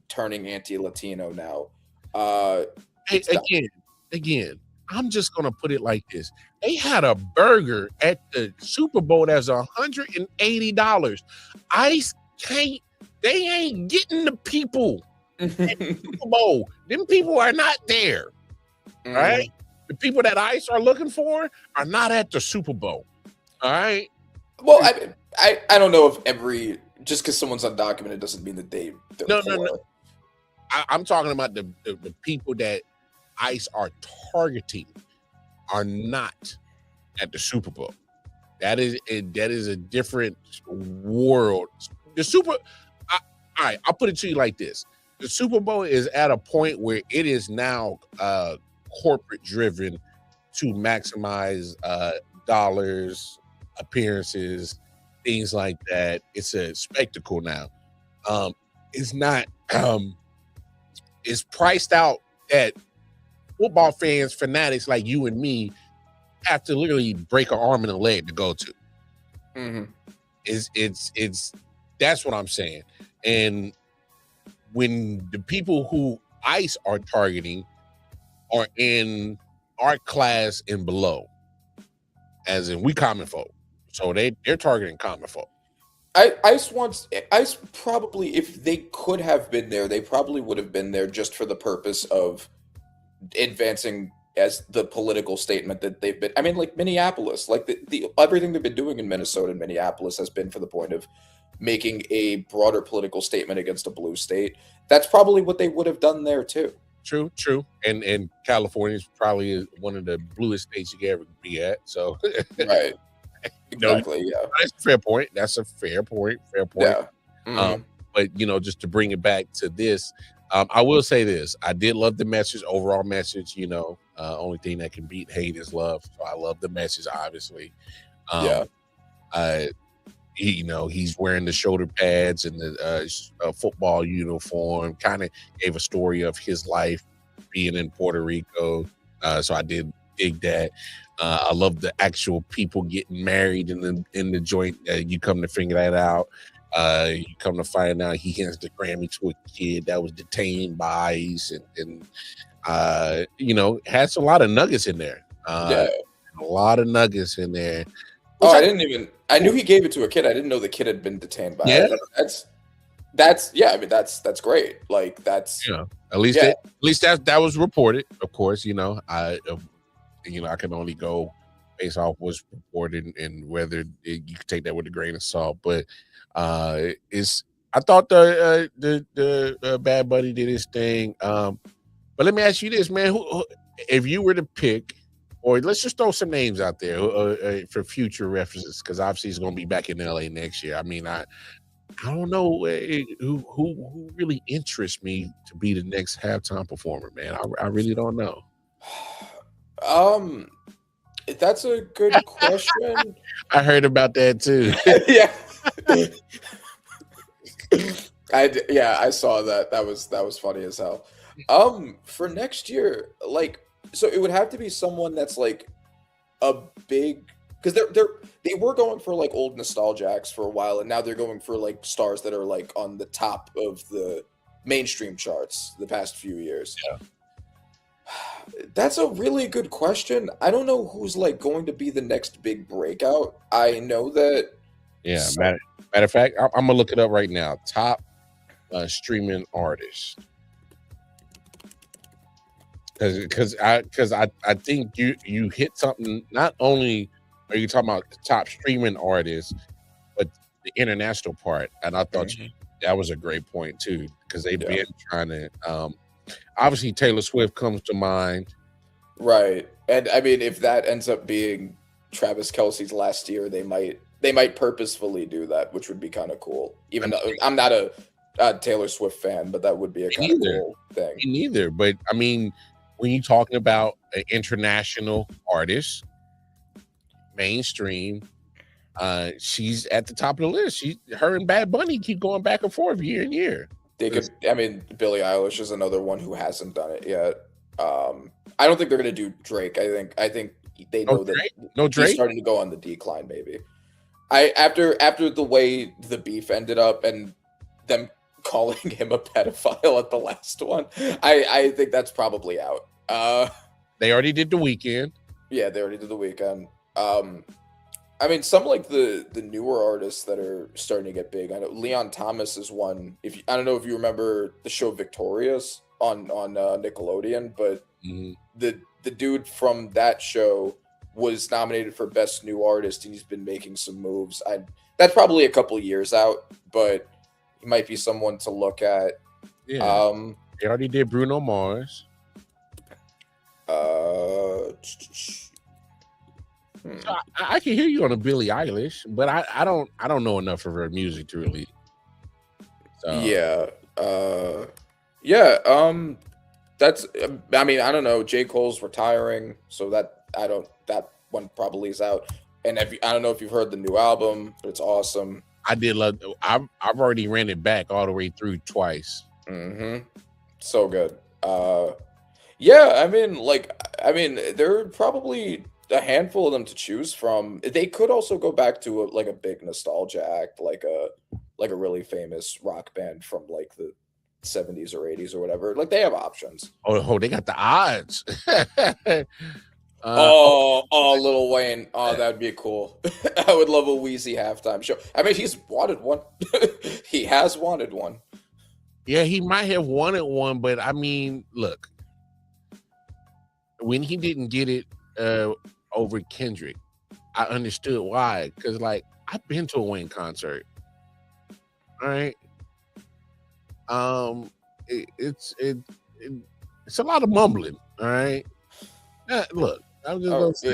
turning anti-Latino now, again, I'm just gonna put it like this: they had a burger at the Super Bowl that's $180. ICE can't. They ain't getting the people at the Super Bowl. Them people are not there, right? The people that ICE are looking for are not at the Super Bowl. All right. Well, I don't know if just because someone's undocumented doesn't mean that they. No. I'm talking about the people that ICE are targeting are not at the Super Bowl. That is a different world. The Super. All right, I'll put it to you like this: the Super Bowl is at a point where it is now corporate driven to maximize dollars, appearances, things like that. It's a spectacle now. It's not it's priced out that football fans, fanatics like you and me have to literally break an arm and a leg to go to. Mm-hmm. It's that's what I'm saying. And when the people who ICE are targeting are in our class and below, as in we common folk, so they're targeting common folk. ICE probably, if they could have been there, they probably would have been there just for the purpose of advancing as the political statement that they've been. I mean, like Minneapolis, like the everything they've been doing in Minnesota and Minneapolis has been for the point of making a broader political statement against a blue state. That's probably what they would have done there too. True. And California is probably one of the bluest states you can ever be at. So Right. Exactly. Yeah. That's a fair point. That's a fair point. Yeah. Mm-hmm. But just to bring it back to this, I will say this: I did love the message, overall message. Only thing that can beat hate is love. So I love the message, obviously. He's wearing the shoulder pads and the football uniform. Kind of gave a story of his life being in Puerto Rico. So I did dig that. I love the actual people getting married in the joint. You come to figure that out. You come to find out he hands the Grammy to a kid that was detained by ICE, and has a lot of nuggets in there. A lot of nuggets in there. I knew he gave it to a kid. I didn't know the kid had been detained by it. That's great. Like that's at least that was reported. Of course, I can only go based off what's reported and whether you can take that with a grain of salt. But I thought the Bad Bunny did his thing. But let me ask you this, man: who if you were to pick, or let's just throw some names out there for future references, because obviously he's going to be back in LA next year. I mean, I don't know who really interests me to be the next halftime performer, man. I really don't know. That's a good question. I heard about that too. Yeah. I saw that. That was funny as hell. For next year, so it would have to be someone that's like a big, because they were going for like old nostalgia acts for a while, and now they're going for like stars that are like on the top of the mainstream charts the past few years. Yeah. That's a really good question. I don't know who's like going to be the next big breakout. I know that. Yeah. Matter of fact, I'm gonna look it up right now. Top streaming artists. Because I think you hit something. Not only are you talking about the top streaming artists, but the international part. And I thought that was a great point too, because they've been trying to. Obviously, Taylor Swift comes to mind, right? And I mean, if that ends up being Travis Kelce's last year, they might purposefully do that, which would be kind of cool. Even though I'm not a Taylor Swift fan, but that would be a kind of cool thing. Me neither, but I mean, when you're talking about an international artist, mainstream, she's at the top of the list. Her and Bad Bunny keep going back and forth year and year. They could. I mean, Billie Eilish is another one who hasn't done it yet. I don't think they're gonna do Drake. I think they know that he's starting to go on the decline. Maybe. After the way the beef ended up and them calling him a pedophile at the last one, I think that's probably out. They already did The Weeknd. Yeah, they already did The Weeknd. I mean, some like the newer artists that are starting to get big. I know Leon Thomas is one. I don't know if you remember the show Victorious on Nickelodeon, but the dude from that show was nominated for Best New Artist, and he's been making some moves. That's probably a couple years out, but he might be someone to look at. Yeah. They already did Bruno Mars. So I can hear you on a Billie Eilish, but I don't know enough of her music to really. Yeah. Yeah, that's. I mean, I don't know. J. Cole's retiring, so that one probably is out. And I don't know if you've heard the new album, but it's awesome. I did love. I've already ran it back all the way through twice. So good. Yeah. I mean, there are probably a handful of them to choose from. They could also go back to like a big nostalgia act, like a really famous rock band from like the 70s or 80s or whatever. Like they have options. Oh, they got the odds. Lil Wayne. Oh, that'd be cool. I would love a Wheezy halftime show. I mean, he's wanted one. He has wanted one. Yeah, he might have wanted one, but I mean, look, when he didn't get it over Kendrick, I understood why. Because, like, I've been to a Wayne concert. All right. It's a lot of mumbling. All right. Look, I was just gonna say.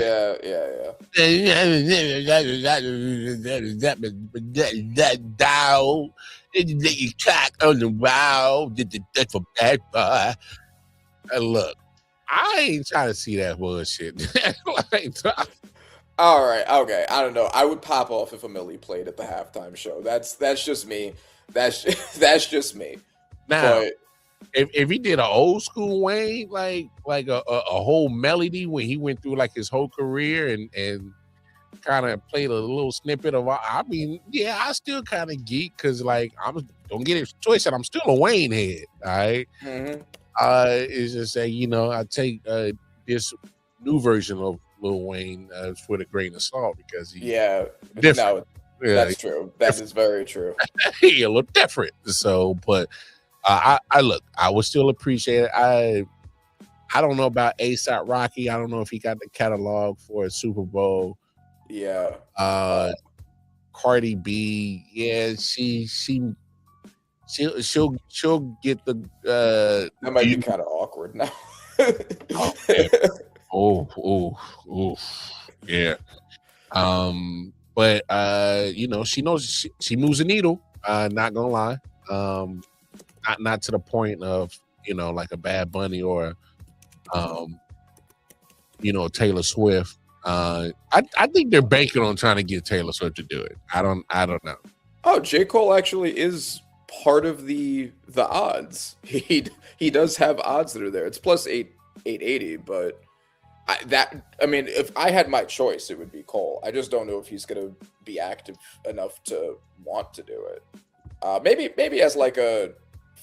You track on the wow. That's for bad boy. Look, I ain't trying to see that bullshit. All right, okay. I don't know. I would pop off if Millie played at the halftime show. That's just me. That's just me. Now, But if he did an old school Wayne, like a whole melody when he went through like his whole career and kind of played a little snippet of, I mean, yeah, I still kind of geek because like don't get it twisted, I'm still a Wayne head. All right. Is just say, I take this new version of Lil Wayne with a grain of salt because he's different. No, that's true. That is very true. He a little different. So, but I would still appreciate it. I don't know about A$AP Rocky. I don't know if he got the catalog for a Super Bowl. Yeah. Cardi B, yeah, she'll get the that might be kind of awkward now. Yeah. But she knows she moves a needle, not gonna lie. Not to the point of, like a Bad Bunny or Taylor Swift. I think they're banking on trying to get Taylor Swift to do it. I don't know. Oh, J. Cole actually is part of the odds. He does have odds that are there. It's plus 880, but I mean, if I had my choice, it would be Cole. I just don't know if he's gonna be active enough to want to do it. Maybe as like a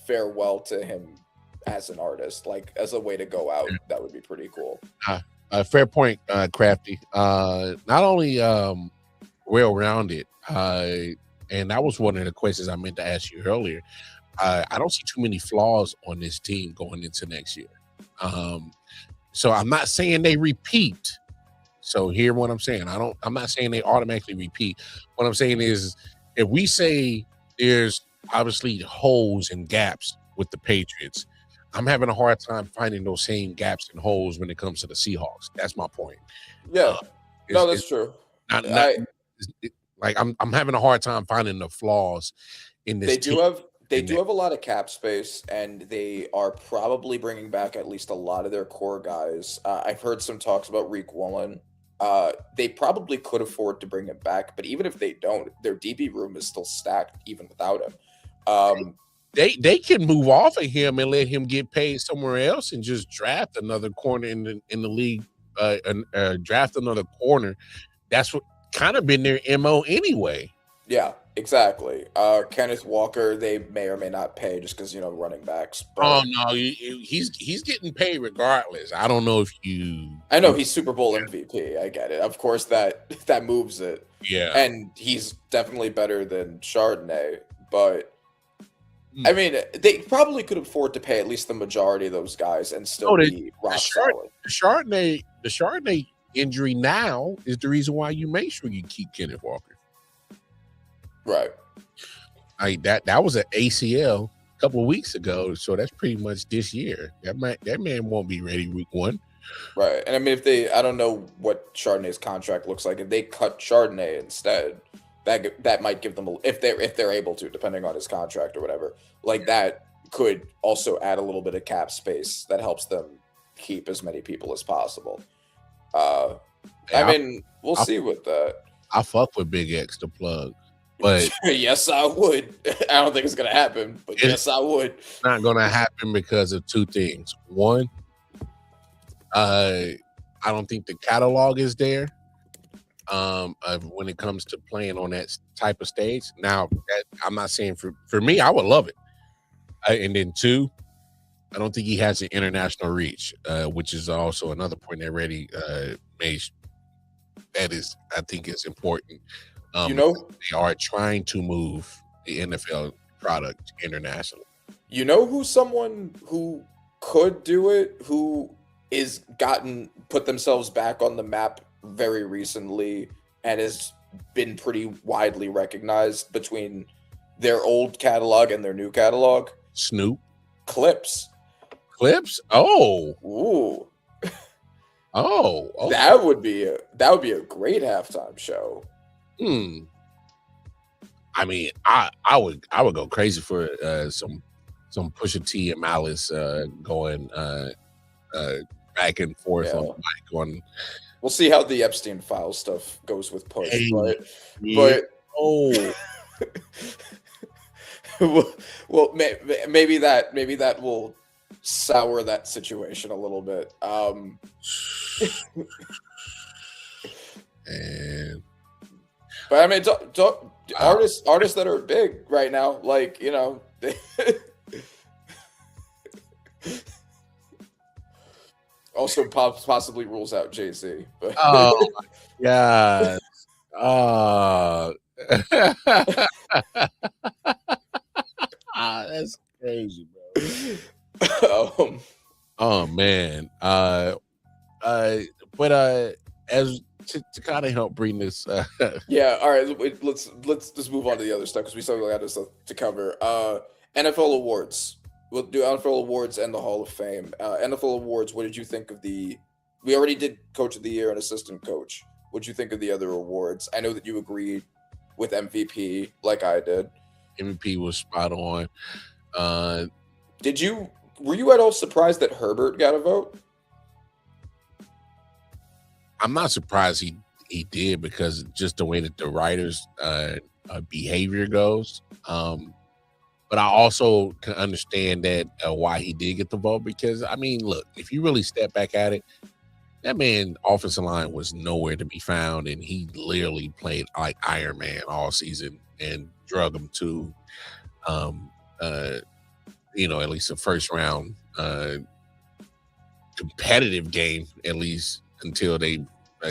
farewell to him as an artist, like as a way to go out, that would be pretty cool. Fair point, Crafty. Not only well-rounded, and that was one of the questions I meant to ask you earlier. I don't see too many flaws on this team going into next year. So I'm not saying they repeat. So hear what I'm saying. I'm not saying they automatically repeat. What I'm saying is, if we say there's obviously holes and gaps with the Patriots, I'm having a hard time finding those same gaps and holes when it comes to the Seahawks. That's my point. Yeah, that's true. I'm having a hard time finding the flaws in this. They do have a lot of cap space, and they are probably bringing back at least a lot of their core guys. I've heard some talks about Reek Woolen. They probably could afford to bring him back, but even if they don't, their DB room is still stacked even without him. They can move off of him and let him get paid somewhere else and just draft another corner in the league. Draft another corner. That's what kind of been their MO anyway. Yeah, exactly. Kenneth Walker, they may or may not pay just because running backs. But oh no, he's getting paid regardless. I don't know if you. I know he's Super Bowl MVP. I get it. Of course, that moves it. Yeah, and he's definitely better than Chardonnay, but. I mean, they probably could afford to pay at least the majority of those guys and still be rock solid. The Chardonnay injury now is the reason why you make sure you keep Kenneth Walker. Right. That was an ACL a couple of weeks ago, so that's pretty much this year. That man won't be ready week 1. Right. And I mean, I don't know what Chardonnay's contract looks like. If they cut Chardonnay instead, that might give them if they're able to, depending on his contract or whatever. Like that could also add a little bit of cap space that helps them keep as many people as possible. I mean, we'll see with that. I fuck with Big X to plug, but yes, I would. I don't think it's gonna happen, but yes, I would. It's not gonna happen because of two things. One, I don't think the catalog is there when it comes to playing on that type of stage. Now, I'm not saying for me, I would love it. And then two, I don't think he has an international reach, which is also another point that Reddy made. That is, I think, is important. They are trying to move the NFL product internationally. You know who's someone who could do it, who is put themselves back on the map very recently and has been pretty widely recognized between their old catalog and their new catalog? Snoop. Clips. Oh. Ooh. Oh. Okay. That would be a great halftime show. I mean, I would go crazy for some Pusha T and Malice going back and forth on the mic on. We'll see how the Epstein file stuff goes with Push, but well, maybe that will sour that situation a little bit. But I mean, artists that are big right now, like, you know, also possibly rules out Jay-Z. But oh my God! That's crazy, bro. Oh man. But as to kind of help bring this yeah, all right, let's just move on to the other stuff because we still got stuff to cover. NFL awards. We'll do NFL awards and the Hall of Fame. NFL awards, what did you think of we already did Coach of the Year and Assistant Coach. What did you think of the other awards? I know that you agreed with MVP like I did. MVP was spot on. Were you at all surprised that Herbert got a vote? I'm not surprised he did because just the way that the writers' behavior goes. But I also can understand that why he did get the vote because, I mean, look, if you really step back at it, that man offensive line was nowhere to be found, and he literally played like Iron Man all season and drug them to, at least a first round competitive game, at least until they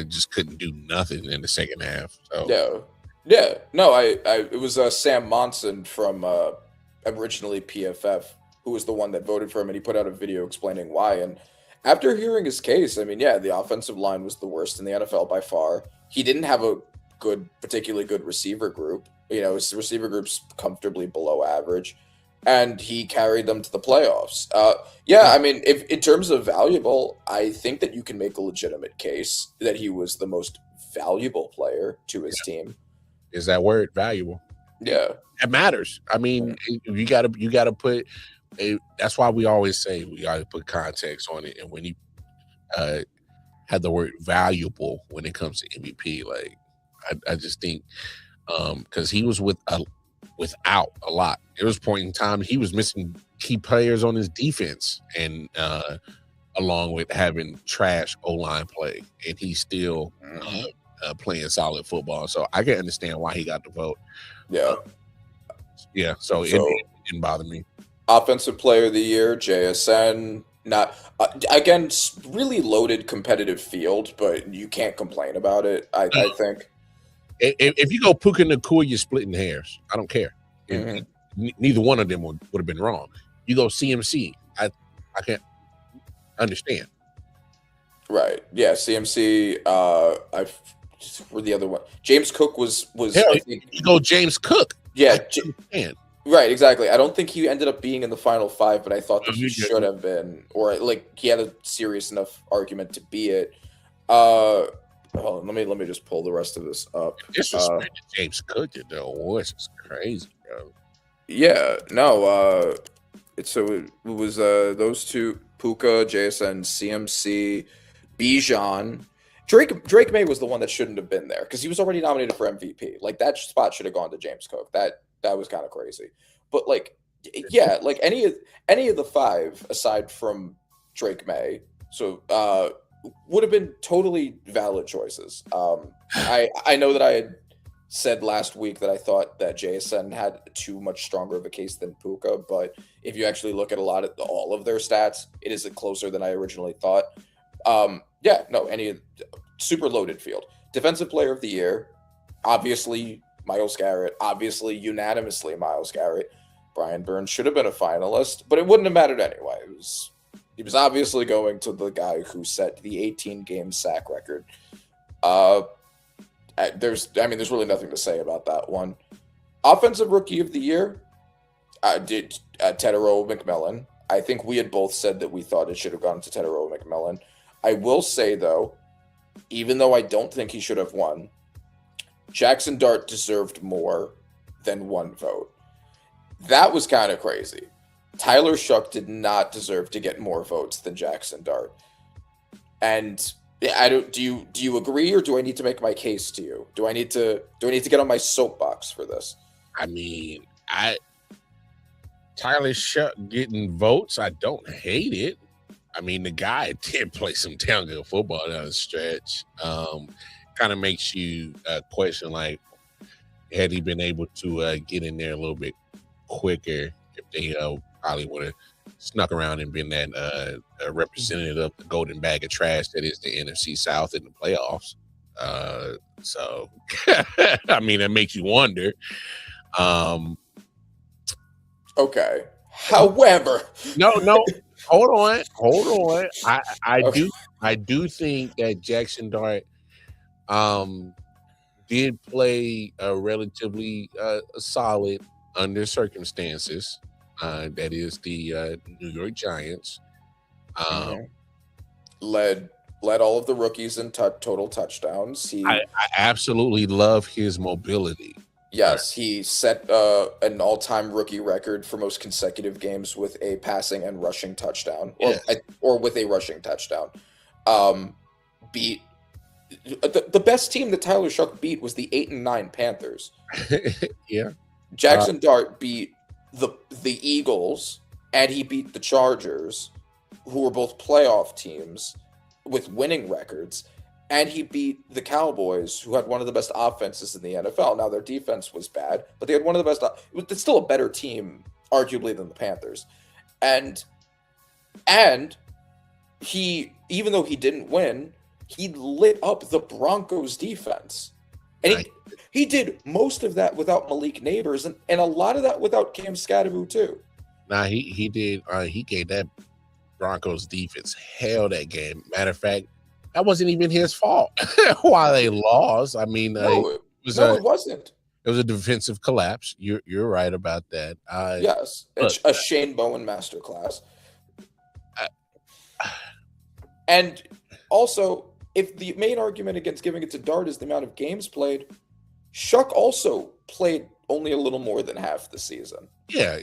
just couldn't do nothing in the second half. So no, it was Sam Monson from originally PFF who was the one that voted for him, and he put out a video explaining why. And after hearing his case, I mean, yeah, the offensive line was the worst in the NFL by far. He didn't have a particularly good receiver group. You know, his receiver group's comfortably below average, and he carried them to the playoffs. I mean, if in terms of valuable, I think that you can make a legitimate case that he was the most valuable player to his team. Is that word valuable? Yeah, it matters. I mean, you gotta put. That's why we always say we gotta put context on it. And when you had the word valuable when it comes to MVP, like I just think because he was without a lot. There was a point in time he was missing key players on his defense, and along with having trash O-line play, and he's still playing solid football. So I can understand why he got the vote. So it didn't bother me. Offensive Player of the Year, JSN. Not again, really loaded competitive field, but you can't complain about it. I think. If you go Puka Nacua, you're splitting hairs. I don't care. Neither one of them would have been wrong. You go CMC. I can't understand. Right. Yeah. CMC. Were the other one. James Cook was. Hell, you go James Cook. Yeah. Right. Exactly. I don't think he ended up being in the final five, but I thought that he should have been, or like he had a serious enough argument to be it. Hold on, let me just pull the rest of this up. Disrespect James Cook, though. This is crazy, bro. Yeah, no. it was those two, Puka, JSN, CMC, Bijan. Drake May was the one that shouldn't have been there because he was already nominated for MVP. Like that spot should have gone to James Cook. That was kind of crazy. But like, yeah, like any of the five aside from Drake May, so would have been totally valid choices. I know that I had said last week that I thought that JSN had too much stronger of a case than Puka, but if you actually look at all of their stats, it is closer than I originally thought. Yeah, no, super loaded field. Defensive Player of the Year, obviously Myles Garrett, obviously unanimously Myles Garrett. Brian Burns should have been a finalist, but it wouldn't have mattered anyway. He was obviously going to the guy who set the 18-game sack record. There's really nothing to say about that one. Offensive Rookie of the Year, did Tedero McMillan. I think we had both said that we thought it should have gone to Tedero McMillan. I will say, though, even though I don't think he should have won, Jackson Dart deserved more than one vote. That was kind of crazy. Tyler Shuck did not deserve to get more votes than Jackson Dart. And do you agree, or do I need to make my case to you? Do I need to get on my soapbox for this? I mean, Tyler Shuck getting votes, I don't hate it. I mean, the guy did play some damn good football down the stretch. Kind of makes you question, like, had he been able to get in there a little bit quicker, if they probably would have snuck around and been that representative of the golden bag of trash that is the NFC South in the playoffs. So, I mean, it makes you wonder. Okay. However, no, hold on. I do think that Jackson Dart did play relatively solid under circumstances. That is the New York Giants. Led all of the rookies in total touchdowns. I absolutely love his mobility. Yes, he set an all-time rookie record for most consecutive games with a passing and rushing touchdown, or with a rushing touchdown. Beat the best team that Tyler Shuck beat was the 8-9 Panthers. Yeah, Jackson Dart beat the Eagles, and he beat the Chargers, who were both playoff teams with winning records. And he beat the Cowboys, who had one of the best offenses in the NFL. Now, their defense was bad, but they had one of the best. It's still a better team, arguably, than the Panthers. And he, even though he didn't win, he lit up the Broncos defense. And he did most of that without Malik Neighbors, and a lot of that without Cam Scadaboo, too. Nah, he did. He gave that Broncos defense hell that game. Matter of fact, that wasn't even his fault. Why they lost? I mean, it wasn't. It was a defensive collapse. You're right about that. Yes, it's a Shane Bowen masterclass. And also, if the main argument against giving it to Dart is the amount of games played, Shuck also played only a little more than half the season. Yeah,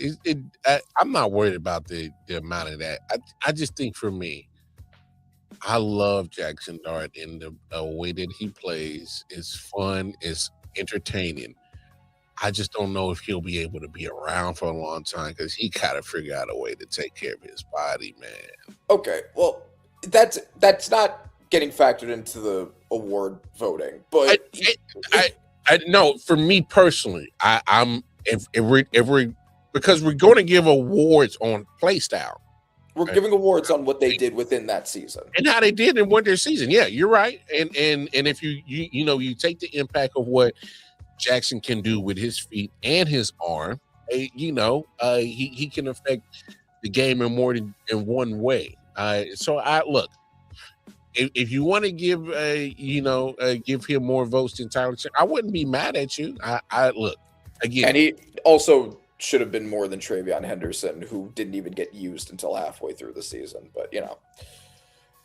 I'm not worried about the amount of that. I just think for me, I love Jackson Dart in the way that he plays. It's fun. It's entertaining. I just don't know if he'll be able to be around for a long time because he got to figure out a way to take care of his body, man. Okay, well, that's not getting factored into the award voting, but I know for me personally, if we're because we're going to give awards on play style. We're giving awards on what they did within that season and how they did in winter season. Yeah, you're right. And if you take the impact of what Jackson can do with his feet and his arm, he can affect the game in more than in one way. So I look, if you want to give give him more votes than Tyler, I wouldn't be mad at you. I look again, and he also should have been more than Travion Henderson, who didn't even get used until halfway through the season. But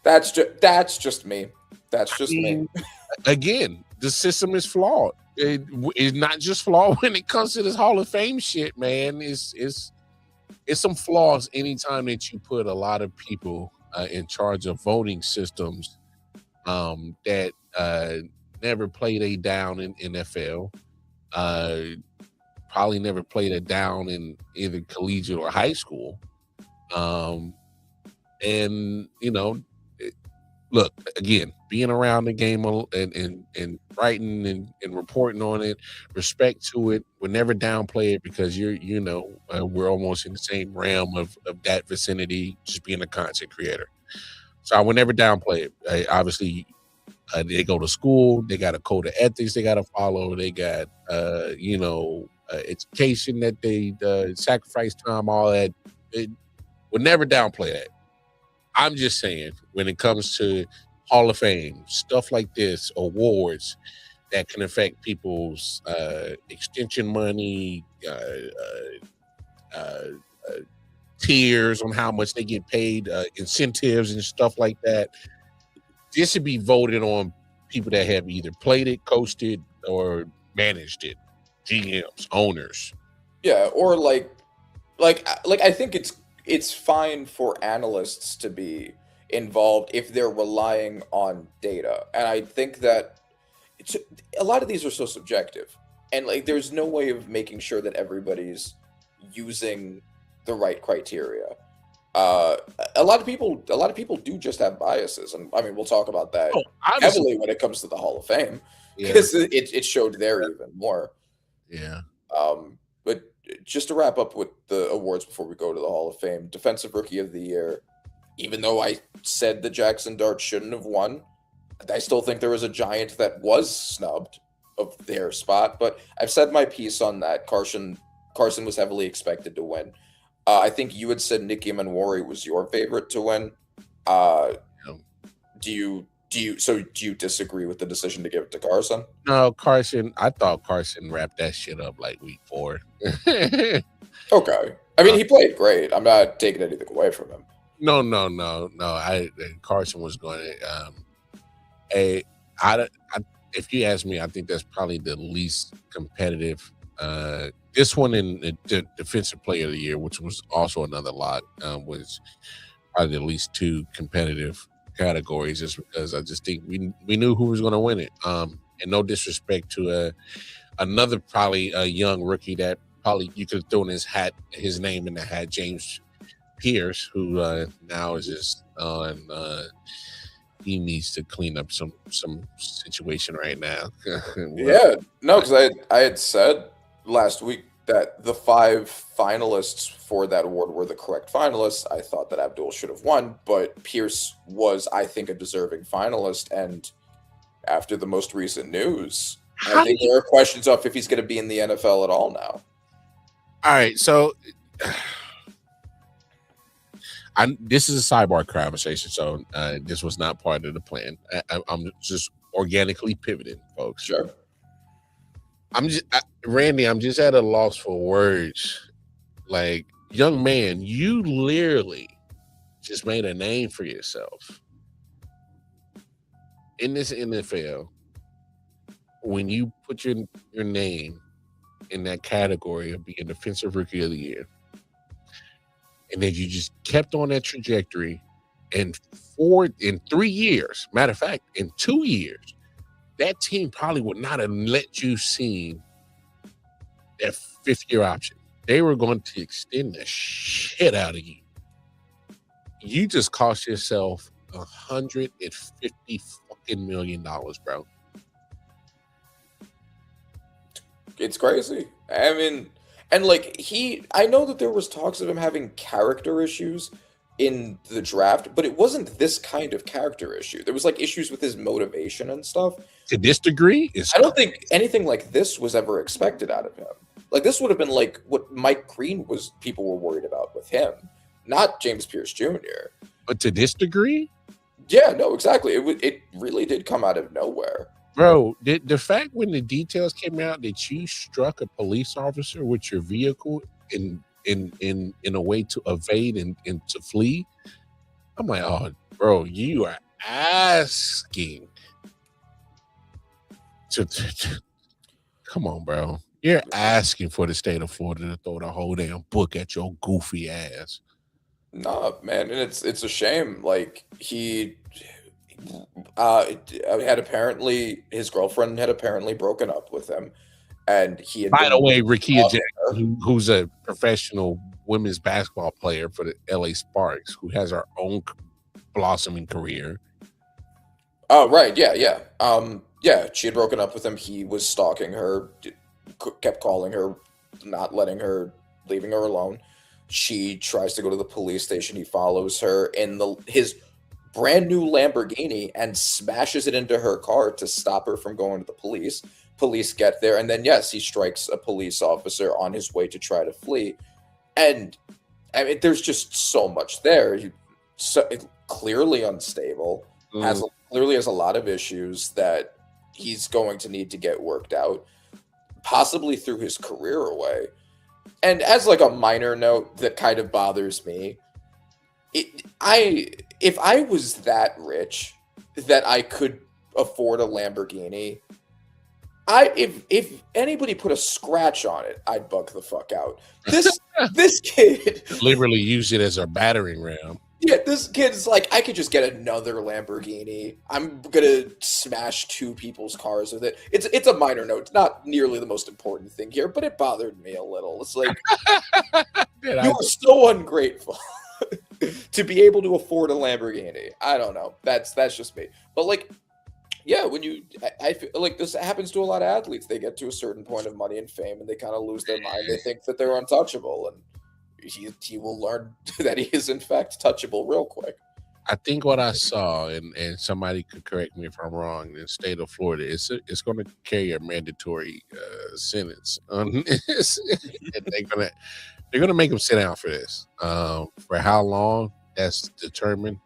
that's just me. That's just me. Again, the system is flawed. It is not just flawed when it comes to this Hall of Fame shit, man. It's it's some flaws anytime that you put a lot of people in charge of voting systems that never played a down in NFL, probably never played a down in either collegiate or high school. And look, again, being around the game and writing and reporting on it, respect to it. We'll never downplay it because we're almost in the same realm of that vicinity, just being a content creator. So I would never downplay it. Obviously, they go to school, they got a code of ethics they got to follow, they got education that they sacrifice time, all that. It would never downplay that. I'm just saying, when it comes to Hall of Fame, stuff like this, awards that can affect people's extension money, tiers on how much they get paid, incentives and stuff like that. This should be voted on people that have either played it, coached it, or managed it, GMs, owners. Yeah, or like I think it's fine for analysts to be involved if they're relying on data. And I think that a lot of these are so subjective. And like there's no way of making sure that everybody's using the right criteria. A lot of people do just have biases, and I mean we'll talk about that heavily when it comes to the Hall of Fame, because it showed there even more. Yeah. But just to wrap up with the awards before we go to the Hall of Fame, Defensive Rookie of the Year, even though I said the Jackson Dart shouldn't have won, I still think there was a giant that was snubbed of their spot. But I've said my piece on that. Carson was heavily expected to win. I think you had said Nicky Manwari was your favorite to win. Do you disagree with the decision to give it to Carson? No, Carson. I thought Carson wrapped that shit up like week 4. Okay. I mean, he played great. I'm not taking anything away from him. No. Carson was going to. If you ask me, I think that's probably the least competitive. This one in the Defensive Player of the Year, which was also another lot, was probably the least 2 competitive categories, just because I just think we knew who was going to win it. And no disrespect to another probably a young rookie that probably you could have thrown his name in the hat, James Pierce, who now is just on. He needs to clean up some situation right now. Yeah, no, because I had said last week that the 5 finalists for that award were the correct finalists. I thought that Abdul should have won, but Pierce was, I think, a deserving finalist. And after the most recent news, I think there are questions of if he's going to be in the NFL at all now. All right, so this is a sidebar conversation, so this was not part of the plan. I'm just organically pivoting, folks. Sure. Randy, I'm just at a loss for words. Like, young man, you literally just made a name for yourself in this NFL. When you put your name in that category of being Defensive Rookie of the Year, and then you just kept on that trajectory, and in 3 years, matter of fact, in 2 years, that team probably would not have let you see that 5th-year option. They were going to extend the shit out of you. You just cost yourself $150 fucking million, bro. It's crazy. I mean, and like I know that there was talks of him having character issues in the draft, but it wasn't this kind of character issue. There was like issues with his motivation and stuff. To this degree, I don't think anything like this was ever expected out of him. Like this would have been like what Mike Green people were worried about with him, not James Pierce Jr. But to this degree? Yeah, no, exactly. It really did come out of nowhere. Bro, the fact when the details came out that you struck a police officer with your vehicle in a way to evade and to flee, I'm like, oh, bro, you are asking to come on, bro. You're asking for the state of Florida to throw the whole damn book at your goofy ass. Nah, man, and it's a shame. Like he had apparently his girlfriend had apparently broken up with him, and he had By the been way, Rakia stalking her. Jackson, who's a professional women's basketball player for the LA Sparks, who has her own blossoming career. Oh, right, yeah. Yeah, she had broken up with him. He was stalking her, kept calling her, not letting her, leaving her alone. She tries to go to the police station. He follows her in his brand new Lamborghini and smashes it into her car to stop her from going to the police. Police get there, and then yes, he strikes a police officer on his way to try to flee. And I mean, there's just so much there. Clearly unstable, clearly has a lot of issues that he's going to need to get worked out, possibly through his career away. And as like a minor note that kind of bothers me, if I was that rich that I could afford a Lamborghini, if anybody put a scratch on it, I'd bug the fuck out. This kid Deliberately use it as a battering ram. Yeah, this kid's like, I could just get another Lamborghini. I'm gonna smash two people's cars with it. It's a minor note. It's not nearly the most important thing here, but it bothered me a little. It's like you are so ungrateful to be able to afford a Lamborghini. I don't know. That's just me. But like, yeah, when I feel like this happens to a lot of athletes. They get to a certain point of money and fame, and they kind of lose their mind. They think that they're untouchable, and he will learn that he is in fact touchable real quick. I think what I saw, and somebody could correct me if I'm wrong, in the state of Florida, it's going to carry a mandatory sentence on this. They're gonna make him sit down for this. For how long? That's determined.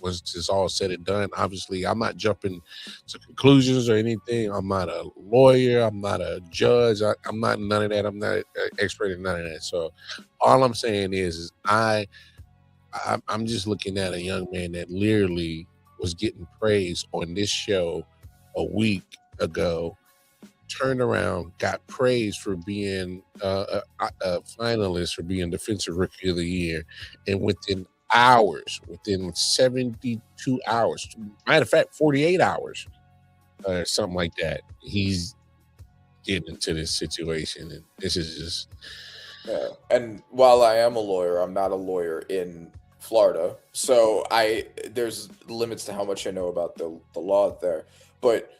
Was this all said and done? Obviously, I'm not jumping to conclusions or anything. I'm not a lawyer. I'm not a judge. I'm not none of that. I'm not an expert in none of that. So all I'm saying is I'm just looking at a young man that literally was getting praised on this show a week ago, turned around, got praised for being a finalist, for being Defensive Rookie of the Year, and within 72 hours, matter of fact, 48 hours, or something like that, he's getting into this situation, and this is just. Yeah. And while I am a lawyer, I'm not a lawyer in Florida, so there's limits to how much I know about the law there. But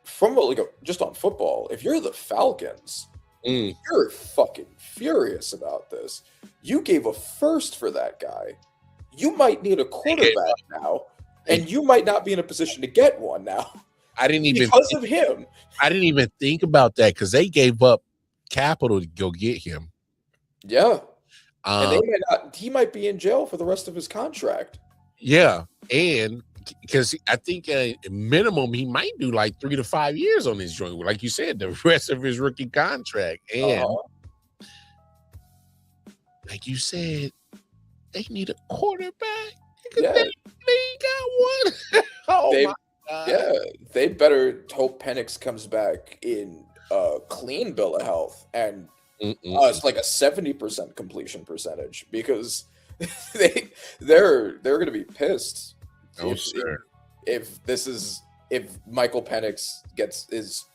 from just on football, if you're the Falcons, you're fucking furious about this. You gave a first for that guy. You might need a quarterback now, and you might not be in a position to get one now. Because of him. I didn't even think about that because they gave up capital to go get him. Yeah. And he might be in jail for the rest of his contract. Yeah. And because I think minimum he might do like 3 to 5 years on this joint. Like you said, the rest of his rookie contract. And like you said, they need a quarterback. Yeah. They got one. My God. Yeah. They better hope Penix comes back in a clean bill of health and it's like a 70% completion percentage, because they're going to be pissed. Oh, sure. If Michael Penix is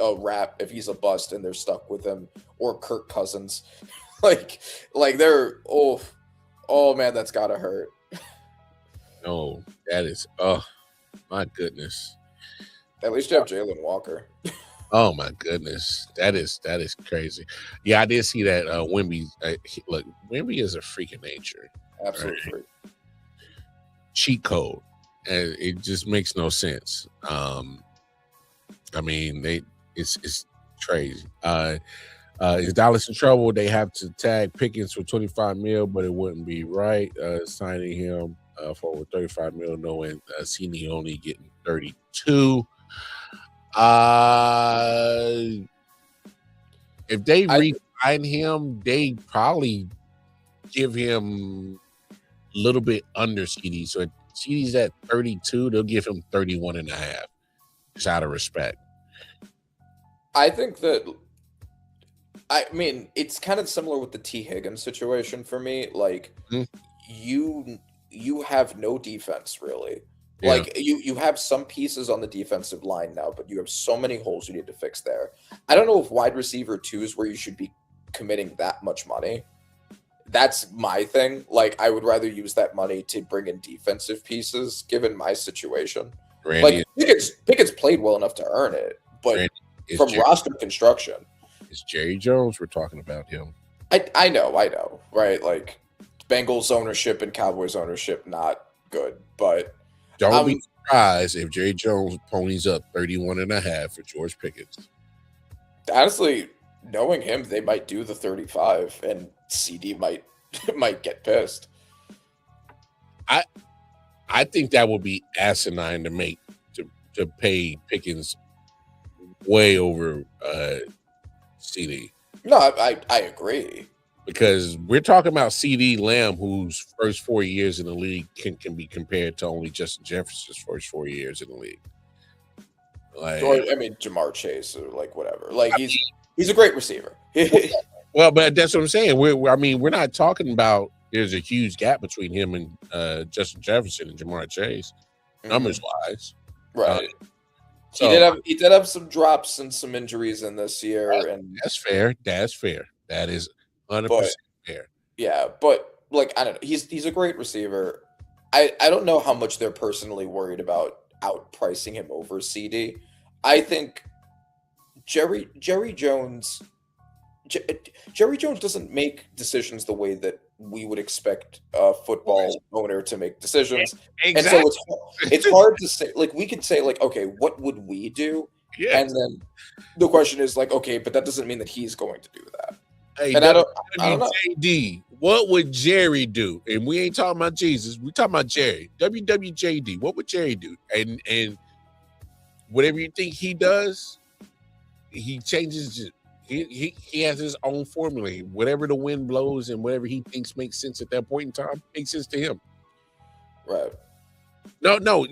a wrap, if he's a bust and they're stuck with him, or Kirk Cousins, like they're oh man, that's gotta hurt. No, that is my goodness. At least you have Jalen Walker. Oh my goodness, that is crazy. Yeah, I did see that. Wemby, look, Wemby is a freak of nature. Absolutely right? Cheat code, and it just makes no sense. I mean, it's crazy. Is Dallas in trouble? They have to tag Pickens for $25 million, but it wouldn't be right signing him for over $35 million, knowing Cini only getting 32. If they re-sign him, they probably give him a little bit under CD. So if CD's at 32, they'll give him 31 and a half, just out of respect. I think that I mean, it's kind of similar with the T. Higgins situation for me. Like, Mhm. you have no defense really. Yeah. Like you have some pieces on the defensive line now, but you have so many holes you need to fix there. I don't know if wide receiver 2 is where you should be committing that much money. That's my thing. Like, I would rather use that money to bring in defensive pieces, given my situation. Randy, Like Pickett's played well enough to earn it, but Randy, it's from Jerry, roster construction, it's Jerry Jones. We're talking about him. I know, right? Like, Bengals ownership and Cowboys ownership not good, but Don't be surprised if Jerry Jones ponies up 31.5 for George Pickens. honestly, knowing him, they might do the 35, and CD might get pissed. I think that would be asinine to pay Pickens way over CD. No, I agree. Because we're talking about CD Lamb, whose first 4 years in the league can be compared to only Justin Jefferson's first 4 years in the league. Like, Or, I mean, Jamar Chase or like whatever. Like, he's a great receiver. well, but that's what I'm saying. We're not talking about there's a huge gap between him and Justin Jefferson and Jamar Chase, numbers wise. Right. So He did have some drops and some injuries in this year, and that's fair. That's fair. That is 100% fair. yeah, but like, I don't know. He's a great receiver. I don't know how much they're personally worried about outpricing him over CD. I think Jerry Jones doesn't make decisions the way that we would expect a football owner to make decisions. Exactly. And so it's hard to say, like, we could say, like, okay, what would we do? Yeah. And then the question is, like, okay, but that doesn't mean that he's going to do that. Hey, And I don't know. WWJD, what would Jerry do? And we ain't talking about Jesus. We talking about Jerry. WWJD, what would Jerry do? And whatever you think he does, he changes. He has his own formula. Whatever the wind blows and whatever he thinks makes sense at that point in time makes sense to him. Right. No,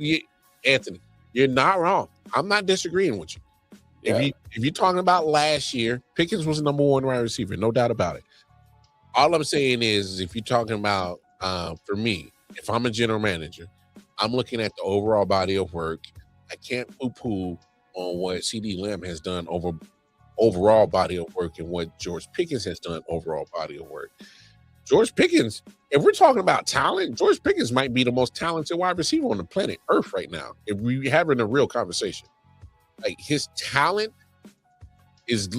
Anthony, you're not wrong. I'm not disagreeing with you. Yeah. If you're talking about last year, Pickens was the number 1 wide receiver, no doubt about it. All I'm saying is, if you're talking about, for me, if I'm a general manager, I'm looking at the overall body of work. I can't poo-poo on what CD Lamb has done overall body of work and what George Pickens has done overall body of work. George Pickens, if we're talking about talent, George Pickens might be the most talented wide receiver on the planet Earth right now. If we're having a real conversation, like, his talent is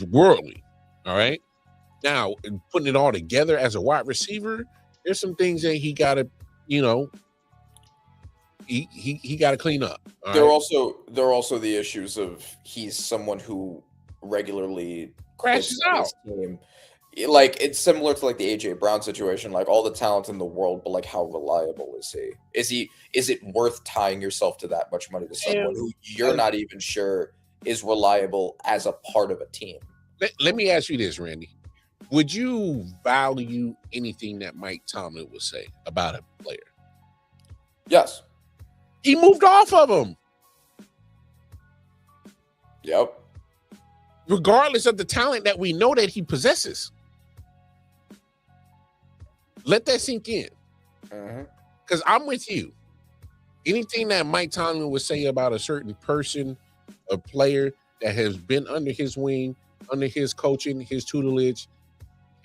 worldly. All right. Now, putting it all together as a wide receiver, there's some things that he got to, he got to clean up. There are also the issues of he's someone who regularly Crashes out. his team. Like, it's similar to like the AJ Brown situation, like all the talent in the world, but like, how reliable is he? Is it worth tying yourself to that much money to someone who you're not even sure is reliable as a part of a team? Let me ask you this, Randy. Would you value anything that Mike Tomlin would say about a player? Yes. He moved off of him. Yep. Regardless of the talent that we know that he possesses. Let that sink in. Because I'm with you. Anything that Mike Tomlin would say about a certain person, a player that has been under his wing, under his coaching, his tutelage,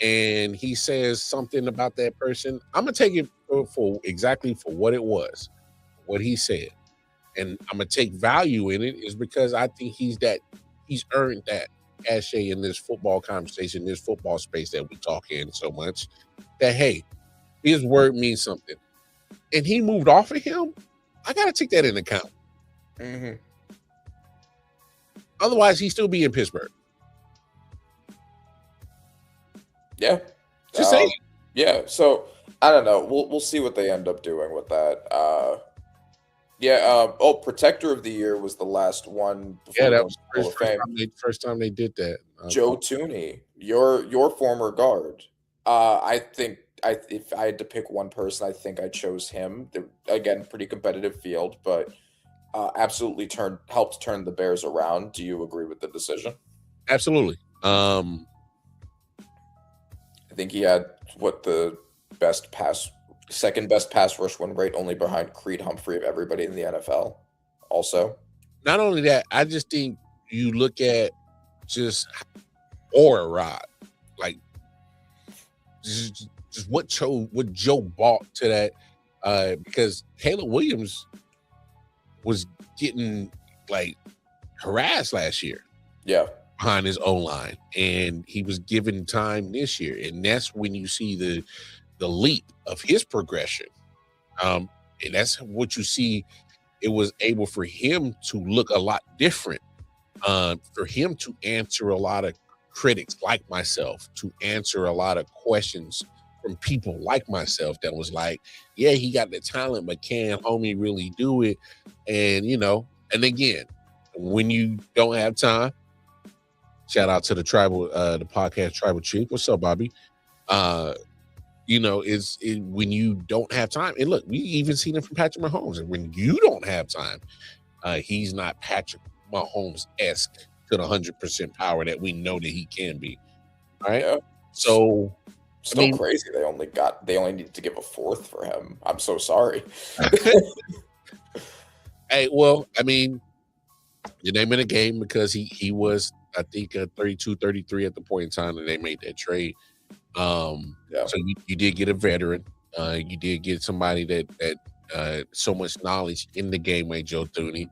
and he says something about that person, I'm going to take it for exactly for what it was, what he said. And I'm going to take value in it is because I think he's earned that cachet in this football conversation, this football space that we talk in so much, that, hey, his word means something. And he moved off of him. I got to take that into account. Otherwise, he'd still be in Pittsburgh. Yeah. Just saying. Yeah. So I don't know. We'll see what they end up doing with that. Protector of the Year was the last one. Yeah, that was the first time they did that. Joe Tooney, your former guard. I think if I had to pick one person, I think I chose him. Again, pretty competitive field, but absolutely helped turn the Bears around. Do you agree with the decision? Absolutely. I think he had second best pass rush win rate, only behind Creed Humphrey of everybody in the NFL. Also, Not only that, I just think you look at just aura rod, like just what Joe bought to that, because Caleb Williams was getting like harassed last year yeah, behind his own line, and he was given time this year, and that's when you see the leap of his progression, and that's what you see. It was able for him to look a lot different, for him to answer a lot of critics like myself, to answer a lot of questions from people like myself that was like, yeah, he got the talent, but can homie really do it? And and again, when you don't have time, shout out to the podcast Tribal Chief. What's up, Bobby? When you don't have time, and look, we even seen it from Patrick Mahomes. And when you don't have time, he's not Patrick Mahomes-esque to the 100% power that we know that he can be. All right. yeah. So Still crazy. They only needed to give a fourth for him. I'm so sorry. Hey, well, I mean, the name of the game, because he was, I think, 32, 33 at the point in time that they made that trade. So you did get a veteran. You did get somebody that so much knowledge in the game like Joe Thuney.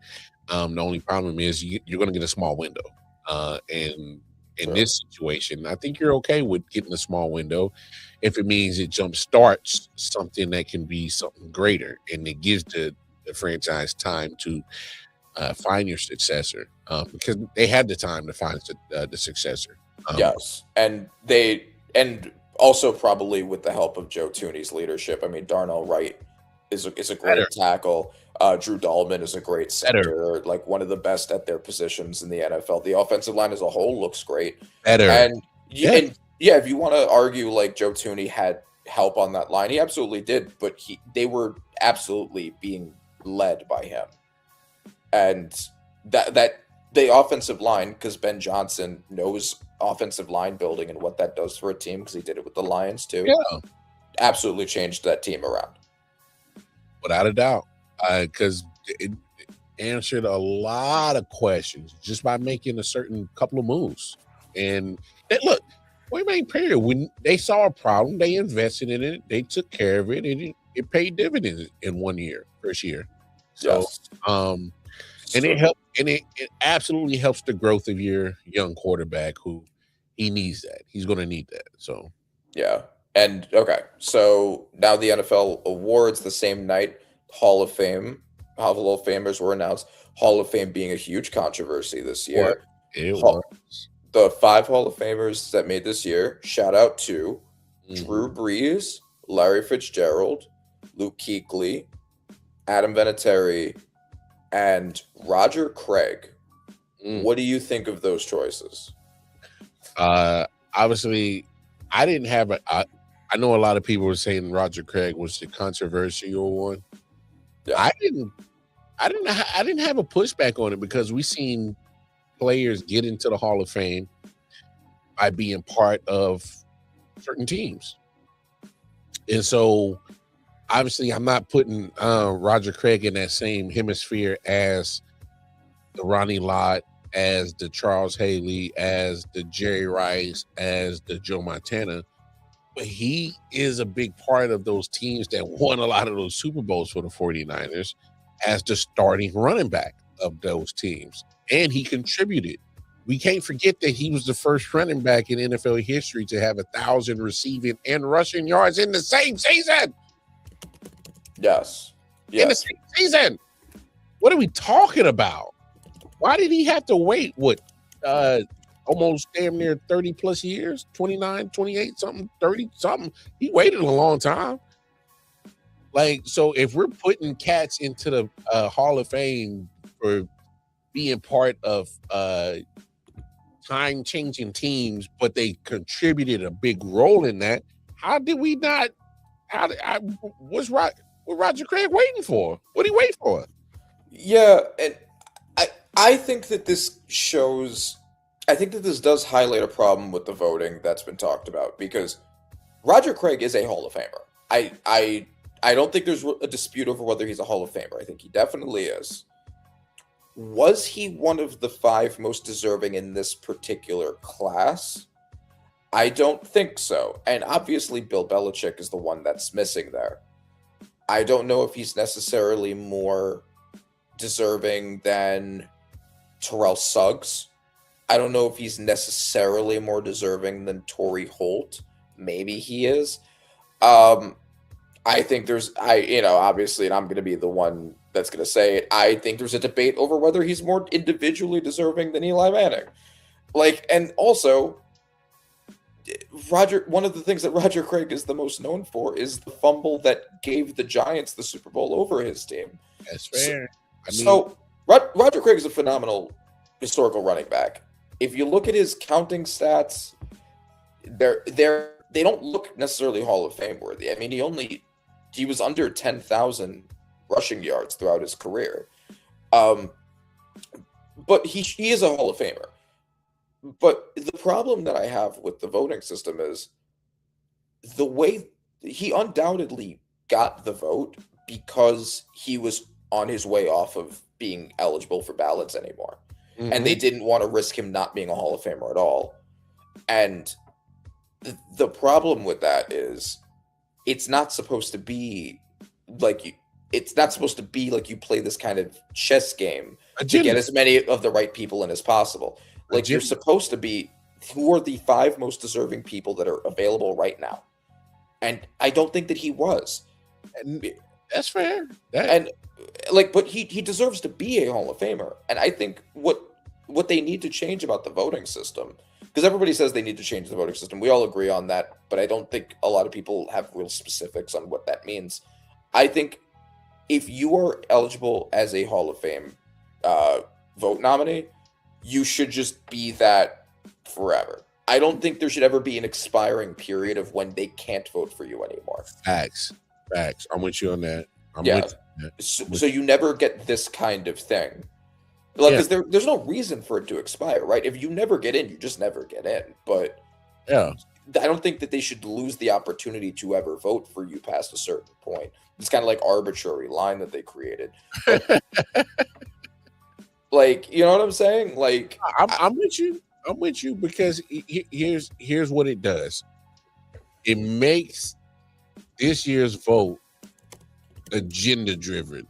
The only problem is you're going to get a small window. And in this situation, I think you're okay with getting a small window if it means it jump starts something that can be something greater, and it gives the franchise time to find your successor, because they had the time to find the successor. Yes, and also probably with the help of Joe Thuney's leadership. I mean, Darnell Wright is a great tackle. Drew Dahlman is a great center, like one of the best at their positions in the NFL. The offensive line as a whole looks great. And if you want to argue like Joe Thuney had help on that line, he absolutely did, but they were absolutely being led by him. And that the offensive line, because Ben Johnson knows offensive line building and what that does for a team, because he did it with the Lions too. Yeah, absolutely changed that team around, without a doubt. Because it answered a lot of questions just by making a certain couple of moves. And look, point blank period, when they saw a problem, they invested in it, they took care of it, and it paid dividends in first year. So, and it helped, and it absolutely helps the growth of your young quarterback, who he needs that. He's going to need that. So, yeah. And okay, so now the NFL awards the same night. Hall of Famers were announced. Hall of Fame being a huge controversy this year. It was. The 5 Hall of Famers that made this year, shout out to Drew Brees, Larry Fitzgerald, Luke Kuechly, Adam Vinatieri, and Roger Craig. What do you think of those choices? Obviously, I didn't have I know a lot of people were saying Roger Craig was the controversial one. Yeah. I didn't have a pushback on it, because we seen players get into the Hall of Fame by being part of certain teams. And so obviously I'm not putting Roger Craig in that same hemisphere as the Ronnie Lott, as the Charles Haley, as the Jerry Rice, as the Joe Montana. But he is a big part of those teams that won a lot of those Super Bowls for the 49ers as the starting running back of those teams. And he contributed. We can't forget that he was the first running back in NFL history to have 1,000 receiving and rushing yards in the same season. Yes. In the same season. What are we talking about? Why did he have to wait, almost damn near 30 plus years, 29, 28, something, 30, something. He waited a long time. Like, so if we're putting cats into the Hall of Fame for being part of time-changing teams, but they contributed a big role in that, how did we not? What's Roger Craig waiting for? What did he wait for? Yeah, and I think that this shows. I think that this does highlight a problem with the voting that's been talked about, because Roger Craig is a Hall of Famer. I don't think there's a dispute over whether he's a Hall of Famer. I think he definitely is. Was he one of the 5 most deserving in this particular class? I don't think so. And obviously, Bill Belichick is the one that's missing there. I don't know if he's necessarily more deserving than Terrell Suggs. I don't know if he's necessarily more deserving than Torrey Holt. Maybe he is. I think obviously, and I'm going to be the one that's going to say it, I think there's a debate over whether he's more individually deserving than Eli Manning. And also, one of the things that Roger Craig is the most known for is the fumble that gave the Giants the Super Bowl over his team. That's fair. Roger Craig is a phenomenal historical running back. If you look at his counting stats, they don't look necessarily Hall of Fame worthy. I mean, he was under 10,000 rushing yards throughout his career. But he is a Hall of Famer. But the problem that I have with the voting system is the way he undoubtedly got the vote because he was on his way off of being eligible for ballots anymore. Mm-hmm. And they didn't want to risk him not being a Hall of Famer at all. And the problem with that is it's not supposed to be like you play this kind of chess game to get as many of the right people in as possible. You're supposed to be, who are the 5 most deserving people that are available right now? And I don't think that he was. And that's fair. But he deserves to be a Hall of Famer. And I think what they need to change about the voting system, because everybody says they need to change the voting system. We all agree on that, but I don't think a lot of people have real specifics on what that means. I think if you are eligible as a Hall of Fame vote nominee, you should just be that forever. I don't think there should ever be an expiring period of when they can't vote for you anymore. Facts. I'm with you on that. So you never get this kind of thing. Because there's no reason for it to expire, right? If you never get in, you just never get in. But I don't think that they should lose the opportunity to ever vote for you past a certain point. It's kind of like arbitrary line that they created. You know what I'm saying? I'm with you. I'm with you because here's what it does. It makes this year's vote agenda driven.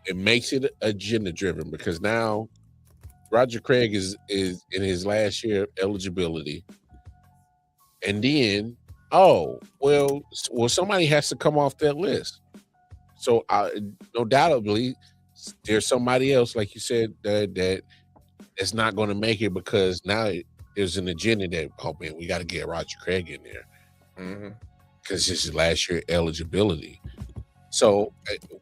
It makes it agenda driven because now Roger Craig is in his last year of eligibility. And then, somebody has to come off that list. So no doubtably, there's somebody else, like you said, that's not going to make it because now there's an agenda that, we got to get Roger Craig in there because this is last year eligibility. So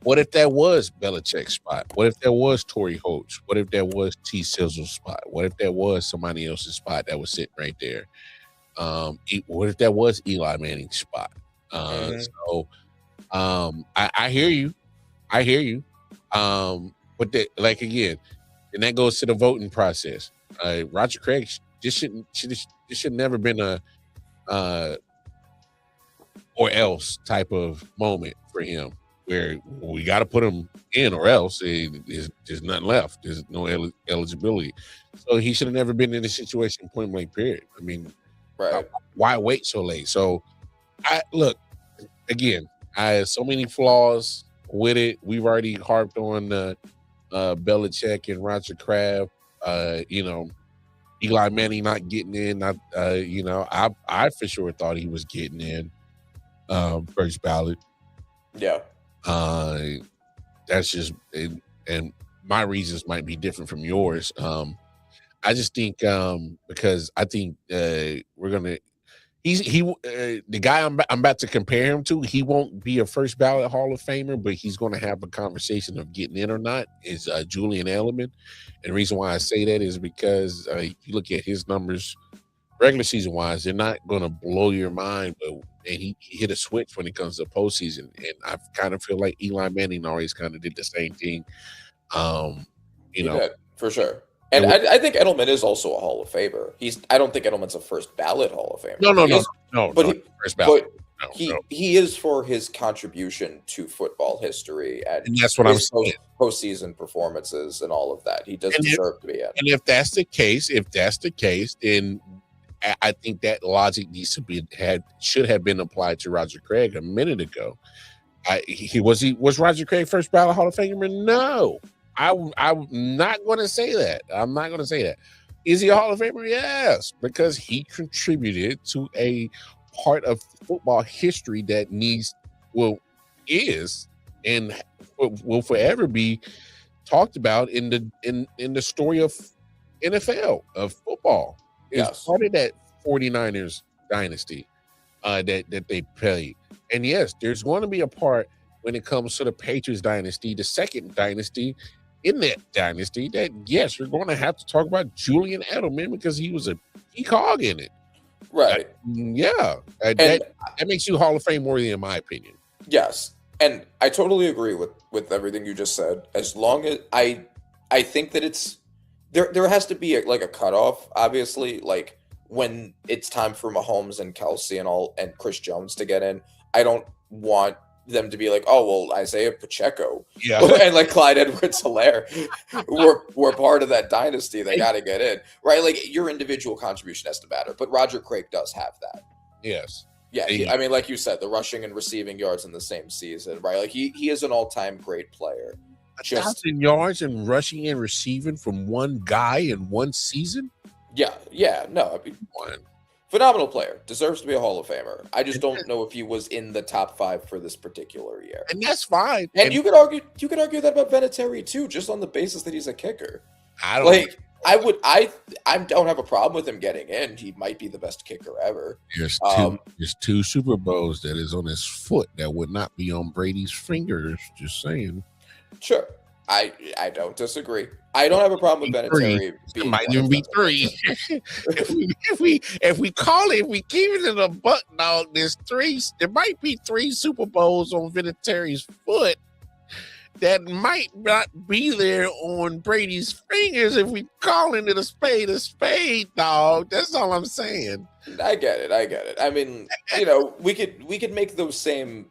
what if that was Belichick's spot? What if that was Torrey Holt? What if that was T. Sizzle's spot? What if that was somebody else's spot that was sitting right there? What if that was Eli Manning's spot? So I hear you. But again, and that goes to the voting process. Roger Craig, this should never been a or else type of moment for him where we got to put him in or else there's nothing left. There's no eligibility. So he should have never been in a situation point blank period. I mean, right. Why wait so late? So I have so many flaws with it. We've already harped on Belichick and Roger Kraft. Eli Manning not getting in. I for sure thought he was getting in first ballot. Yeah. That's just and my reasons might be different from yours. I just think because I think we're gonna. The guy I'm about to compare him to, he won't be a first ballot Hall of Famer, but he's going to have a conversation of getting in or not, is Julian Edelman. And the reason why I say that is because if you look at his numbers, regular season wise, they're not going to blow your mind, and he hit a switch when it comes to postseason. And I kind of feel like Eli Manning always kind of did the same thing. For sure. And I think Edelman is also a Hall of Famer. I don't think Edelman's a first ballot Hall of Famer. No. No, but no, he, first ballot. but No, he no. he is for his contribution to football history and And that's what I'm his saying. postseason performances and all of that. He does And if, deserve to be in. and if that's the case, then I think that logic needs to be should have been applied to Roger Craig a minute ago. He was Roger Craig first ballot Hall of Famer? No, I'm not going to say that. I'm not going to say that. Is he a Hall of Famer? Yes, because he contributed to a part of football history that is and will forever be talked about in the story of NFL of football. Is Yes. part of that 49ers dynasty that they played. And yes, there's going to be a part when it comes to the Patriots dynasty, the second dynasty in that dynasty, that yes, you're going to have to talk about Julian Edelman because he was a key cog in it. Right. That makes you Hall of Fame worthy, in my opinion. Yes. And I totally agree with everything you just said. As long as I think that it's there has to be a cutoff, obviously, like when it's time for Mahomes and Kelsey and Chris Jones to get in. I don't want them to be like, oh well, Isaiah Pacheco and like Clyde Edwards-Helaire were part of that dynasty. They got to get in, right? Like your individual contribution has to matter, but Roger Craig does have that. Yes. Yeah, I mean, like you said, the rushing and receiving yards in the same season, right? Like he is an all-time great player. 1,000 yards and rushing and receiving from one guy in one season. Yeah, no, I mean, phenomenal player, deserves to be a Hall of Famer. I just don't know if he was in the top 5 for this particular year, and that's fine. And you could argue that about Vinatieri too, just on the basis that he's a kicker. I don't like. I don't have a problem with him getting in. He might be the best kicker ever. There's two Super Bowls that is on his foot that would not be on Brady's fingers. Just saying. Sure, I don't disagree. I don't have a problem with Vinatieri. It might even be 3. if we call it, we keep it in a buck dog. There's 3. There might be 3 Super Bowls on Vinatieri's foot that might not be there on Brady's fingers if we calling it a spade, dog. That's all I'm saying. I get it. I mean, we could make those same,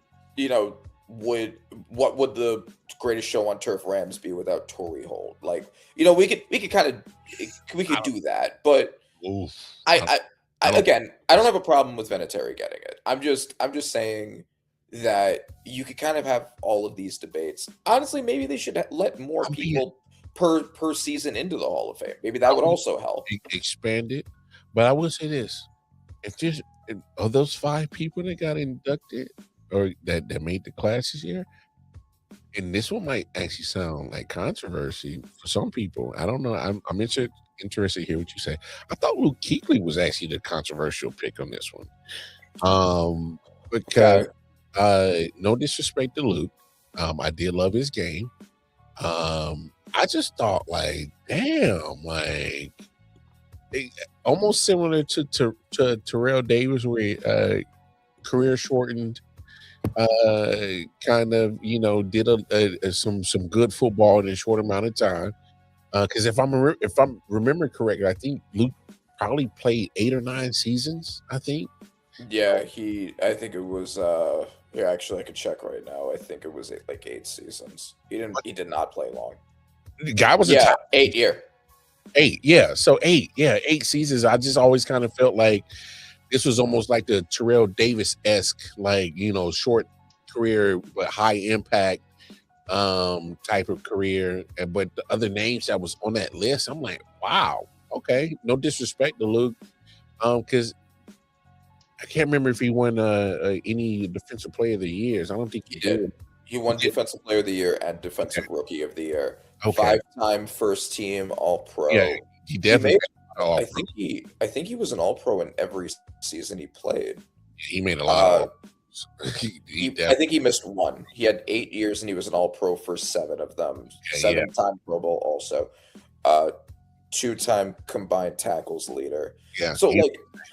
what would the greatest show on turf Rams be without Torrey Holt? Like, we could do that, but Oof. I don't have a problem with Vinatieri getting it. I'm just saying that you could kind of have all of these debates. Honestly, maybe they should let more people per season into the Hall of Fame. Maybe that would also help. Expand it. But I will say this. Of those 5 people that got inducted or that made the class this year, and this one might actually sound like controversy for some people. I don't know. I'm interested to hear what you say. I thought Luke Kuechly was actually the controversial pick on this one. Because no disrespect to Luke. I did love his game. I just thought almost similar to Terrell Davis, where career shortened, kind of did some good football in a short amount of time. Because if I'm remembering correctly, I think Luke probably played 8 or 9 seasons. I think. Yeah, I think it was. Yeah, actually, I could check right now. I think it was 8 seasons. He did not play long. The guy was 8 year. 8, yeah. So 8, yeah, 8 seasons. I just always kind of felt like this was almost like the Terrell Davis-esque, short career but high impact type of career. But the other names that was on that list, I'm like, wow, okay. No disrespect to Luke, because I can't remember if he won any Defensive Player of the Years. I don't think he did. He won Defensive Player of the Year and Defensive Rookie of the Year. Okay. 5-time first team All-Pro. Yeah, he definitely. I think he was an All-Pro in every season he played. He made a lot. I think he missed 1. He had 8 years and he was an All-Pro for 7 of them. 7-time Pro Bowl also. 2-time combined tackles leader. Yeah. So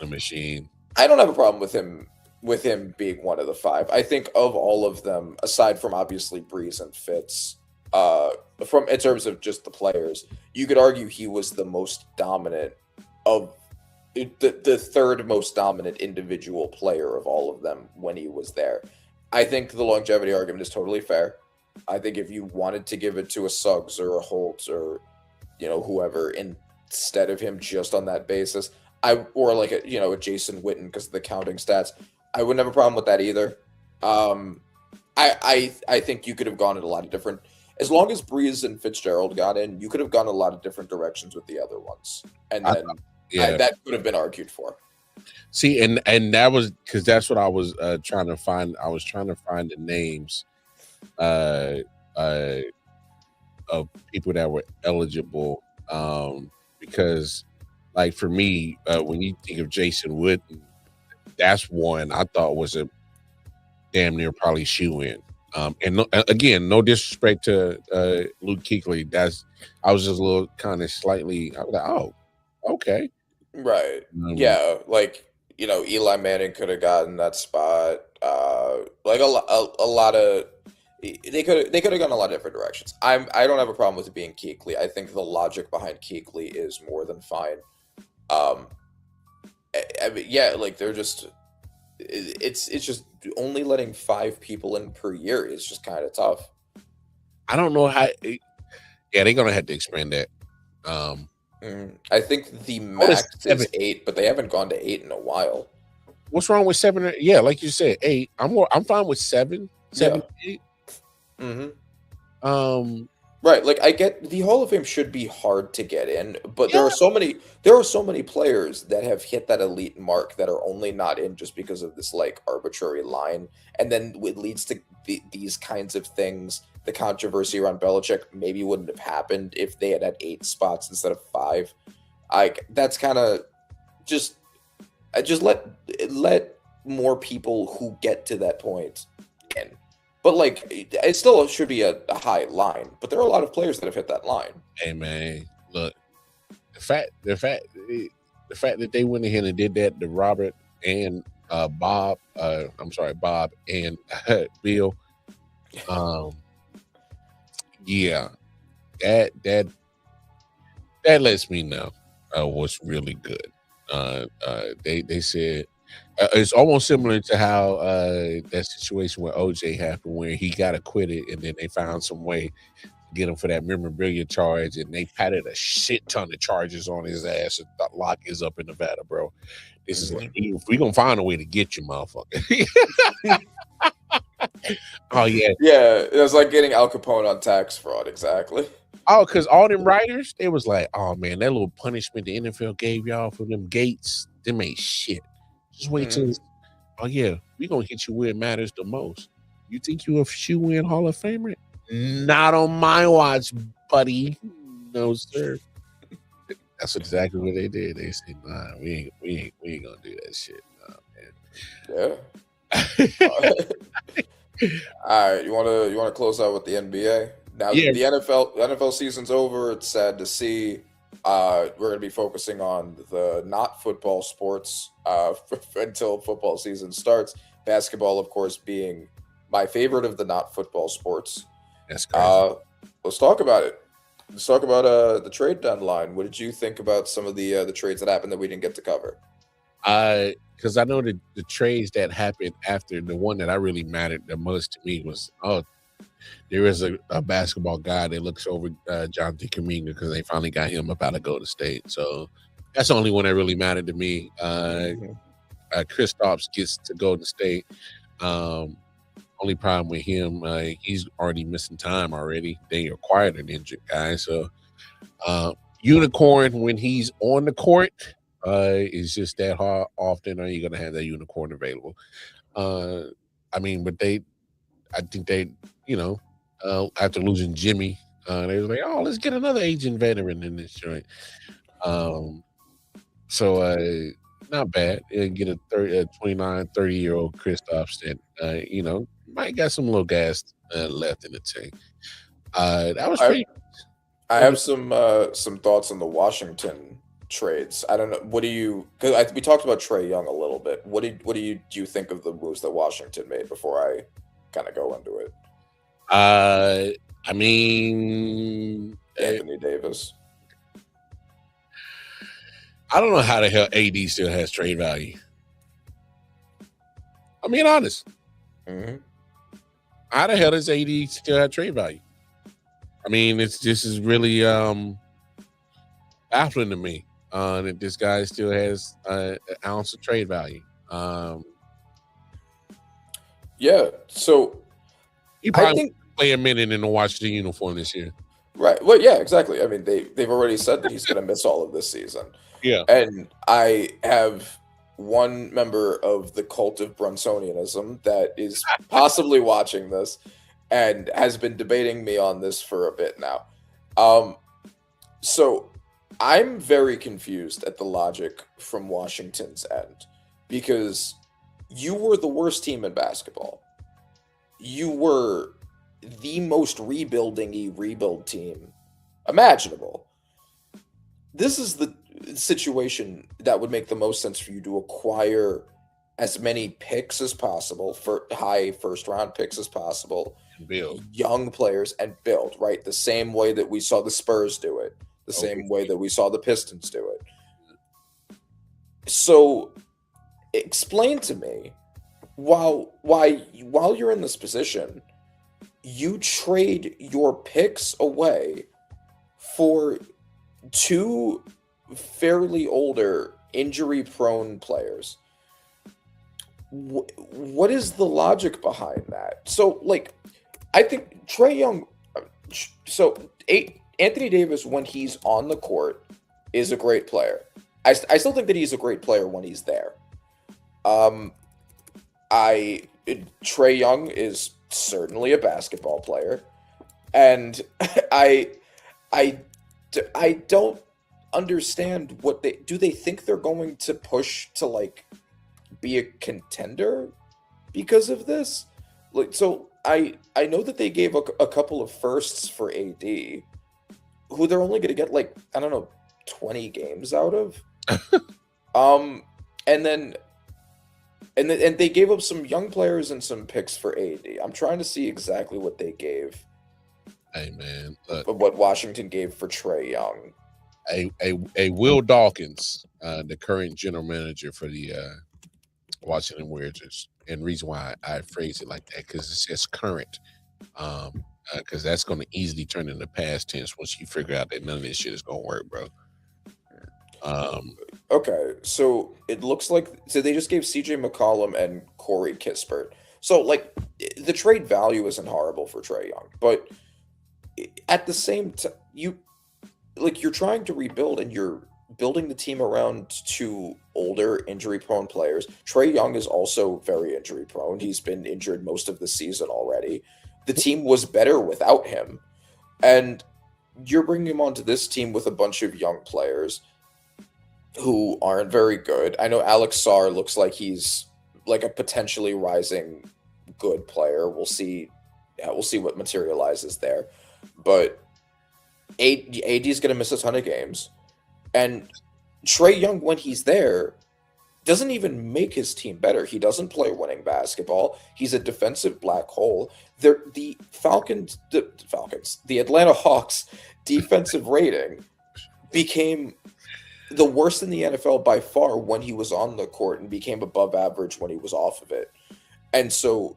a machine. I don't have a problem with him being one of the 5. I think of all of them, aside from obviously Breeze and Fitz, from in terms of just the players, you could argue he was the most dominant of the third most dominant individual player of all of them when he was there. I think the longevity argument is totally fair. I think if you wanted to give it to a Suggs or a Holtz or whoever instead of him just on that basis, or like a Jason Witten because of the counting stats, I wouldn't have a problem with that either. I think you could have gone in a lot of different. As long as Breeze and Fitzgerald got in, you could have gone a lot of different directions with the other ones, and then that could have been argued for. See, and that was because that's what I was trying to find. I was trying to find the names of people that were eligible, because, like for me, when you think of Jason Witten, that's one I thought was a damn near probably shoe in. And again, no disrespect to Luke Kuechly. I was just a little kind of slightly. I was like, oh, okay, right, yeah, like Eli Manning could have gotten that spot. Like a lot of they could have gone a lot of different directions. I don't have a problem with it being Kuechly. I think the logic behind Kuechly is more than fine. I mean, yeah, like they're just. It's just only letting 5 people in per year is just kind of tough. I don't know how. Yeah, they're gonna have to expand that. I think the max is 8, but they haven't gone to 8 in a while. What's wrong with 7? Yeah, like you said, 8. I'm fine with 7, 8. Right, like I get the Hall of Fame should be hard to get in, but there are so many players that have hit that elite mark that are only not in just because of this like arbitrary line, and then it leads to these kinds of things. The controversy around Belichick maybe wouldn't have happened if they had 8 spots instead of 5. That's kind of just let more people who get to that point in. But like, it still should be a high line. But there are a lot of players that have hit that line. Hey man, look, the fact that they went ahead and did that to Robert and Bob. I'm sorry, Bob and Bill. Yeah, that lets me know what's really good. They said. It's almost similar to how that situation with OJ happened, where he got acquitted and then they found some way to get him for that memorabilia charge, and they patted a shit ton of charges on his ass and lock is up in Nevada, bro. This is like, we're gonna find a way to get you, motherfucker. Oh yeah, it was like getting Al Capone on tax fraud, exactly. Oh, because all them writers, they was like, oh man, that little punishment the NFL gave y'all for them gates, them ain't shit. Just wait till. Oh yeah, we gonna hit you where it matters the most. You think you a shoe-in Hall of Famer? Not on my watch, buddy. No sir. That's exactly what they did. They said, "Nah, we ain't gonna do that shit." Nah, man. Yeah. All right, you wanna close out with the NBA now? Yeah. The NFL season's over. It's sad to see. We're going to be focusing on the not football sports until football season starts. Basketball, of course, being my favorite of the not football sports. That's crazy. Let's talk about it. Let's talk about the trade deadline. What did you think about some of the trades that happened that we didn't get to cover? Because I know the trades that happened after, the one that I really mattered the most to me was there is a basketball guy that looks over Jonathan Kuminga because they finally got him about to go to state. So that's the only one that really mattered to me. Kristaps gets to go to state. Only problem with him, he's already missing time already. They acquired an injured guy. So unicorn, when he's on the court, is just that hard. Often are you going to have that unicorn available? I mean, but I think they, after losing Jimmy, they were like, oh, let's get another aging veteran in this joint. So not bad. Get a 29, 30-year-old Kristaps that, might got some little gas left in the tank. That was pretty. I have some thoughts on the Washington trades. I don't know. What do you? Because we talked about Trae Young a little bit. What do you think of the moves that Washington made before I kind of go into it? I mean, Anthony Davis. I don't know how the hell AD still has trade value. I'm being honest. Mm-hmm. How the hell does AD still have trade value? I mean, this is really baffling to me that this guy still has an ounce of trade value. Yeah, so He I probably think play a minute in the Washington uniform this year. right. Well, yeah, exactly. I mean, they've already said that he's going to miss all of this season, Yeah. and I have one member of the cult of Brunsonianism that is possibly watching this and has been debating me on this for a bit now. So I'm very confused at the logic from Washington's end because you were the worst team in basketball. You were the most rebuilding-y rebuild team imaginable. This is the situation that would make the most sense for you to acquire as many picks as possible, for high first-round picks as possible, Bill. young players, and build, right? The same way that we saw the Spurs do it, the same way that we saw the Pistons do it. So explain to me why while you're in this position, you trade your picks away for two fairly older, injury-prone players. What is the logic behind that? So, like, I think Trae Young. So, Anthony Davis, when he's on the court, is a great player. I still think that he's a great player when he's there. Trae Young is certainly a basketball player, and I don't understand what they do. They think they're going to push to like be a contender because of this. Like, so I know that they gave a couple of firsts for AD, who they're only going to get like, I don't know, 20 games out of. And they gave up some young players and some picks for AD. I'm trying to see exactly what they gave. Hey man, What Washington gave for Trae Young. A Will Dawkins, the current general manager for the Washington Wizards, and reason why I phrase it like that because it's just current, because that's going to easily turn into past tense once you figure out that none of this shit is going to work, bro. Okay, so it looks like they just gave CJ McCollum and Corey Kispert. So like the trade value isn't horrible for Trae Young, but at the same time, you're trying to rebuild and you're building the team around two older injury-prone players. Trae Young is also very injury-prone. He's been injured most of the season already. The team was better without him, and you're bringing him onto this team with a bunch of young players who aren't very good. I know Alex Sarr looks like he's like a potentially rising good player. We'll see. Yeah, we'll see what materializes there. But AD is going to miss a ton of games. And Trae Young, when he's there, doesn't even make his team better. He doesn't play winning basketball. He's a defensive black hole. The Atlanta Hawks defensive rating became the worst in the NFL by far when he was on the court and became above average when he was off of it. And so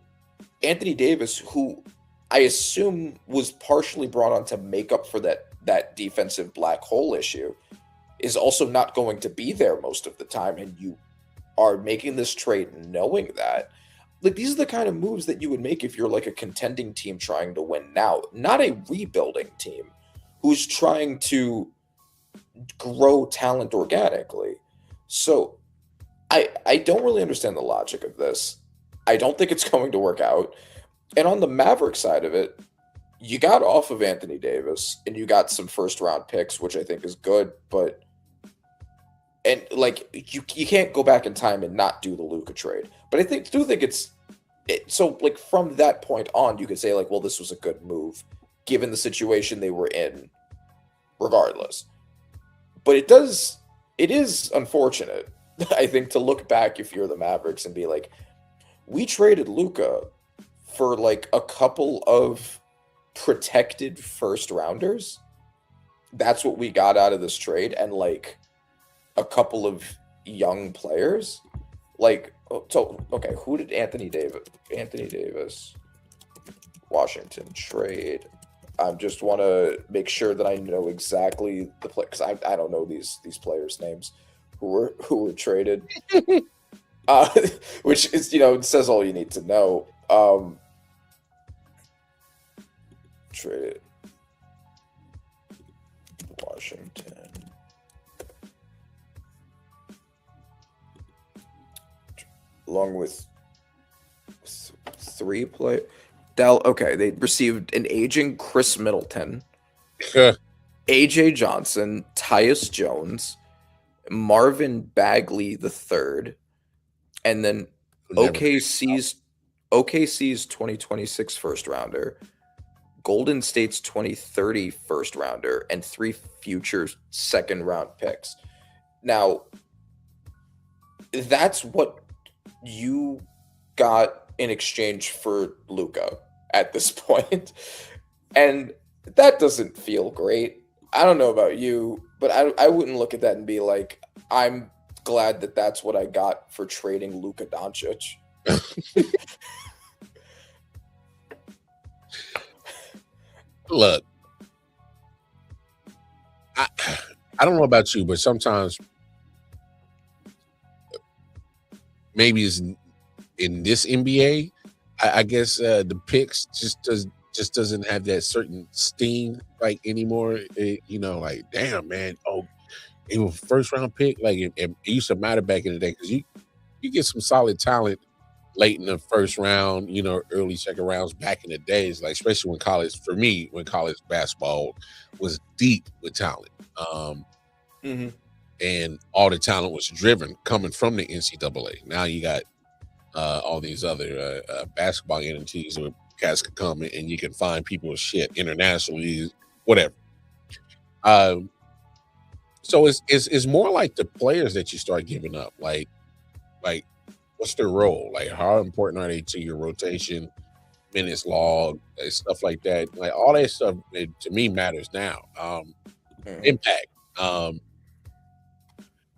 Anthony Davis, who I assume was partially brought on to make up for that defensive black hole issue, is also not going to be there most of the time. And you are making this trade knowing that. Like, these are the kind of moves that you would make if you're like a contending team trying to win now, not a rebuilding team who's trying to grow talent organically. So I don't really understand the logic of this. I don't think it's going to work out. And on the Maverick side of it, you got off of Anthony Davis and you got some first round picks, which I think is good, but and like you can't go back in time and not do the Luka trade. But I do think it's so like from that point on, you could say like, well, this was a good move given the situation they were in, regardless. But it is unfortunate, I think, to look back if you're the Mavericks and be like, we traded Luka for like a couple of protected first rounders. That's what we got out of this trade. And like a couple of young players. Like, so okay, who did Anthony Davis, Washington trade? I just want to make sure that I know exactly the play, because I don't know these players' names who were traded. Which is, it says all you need to know. Traded Washington. Along with three players. Okay, they received an aging Chris Middleton, AJ Johnson, Tyus Jones, Marvin Bagley III, and then OKC's 2026 first rounder, Golden State's 2030 first rounder, and 3 future second round picks. Now, that's what you got in exchange for Luka at this point. And that doesn't feel great. I don't know about you, but I wouldn't look at that and be like, I'm glad that that's what I got for trading Luka Doncic. Look, I don't know about you, but sometimes maybe it's in this NBA, I guess the picks just doesn't have that certain sting like anymore. Like, damn, man, it was first round pick. Like it used to matter back in the day, because you get some solid talent late in the first round, early second rounds back in the days, like especially when college basketball was deep with talent. And all the talent was driven coming from the NCAA. Now you got all these other basketball entities where cats can come and you can find people with shit internationally, whatever. So it's more like the players that you start giving up. Like what's their role? Like, how important are they to your rotation, minutes log, stuff like that? Like all that stuff, to me, matters now. Impact.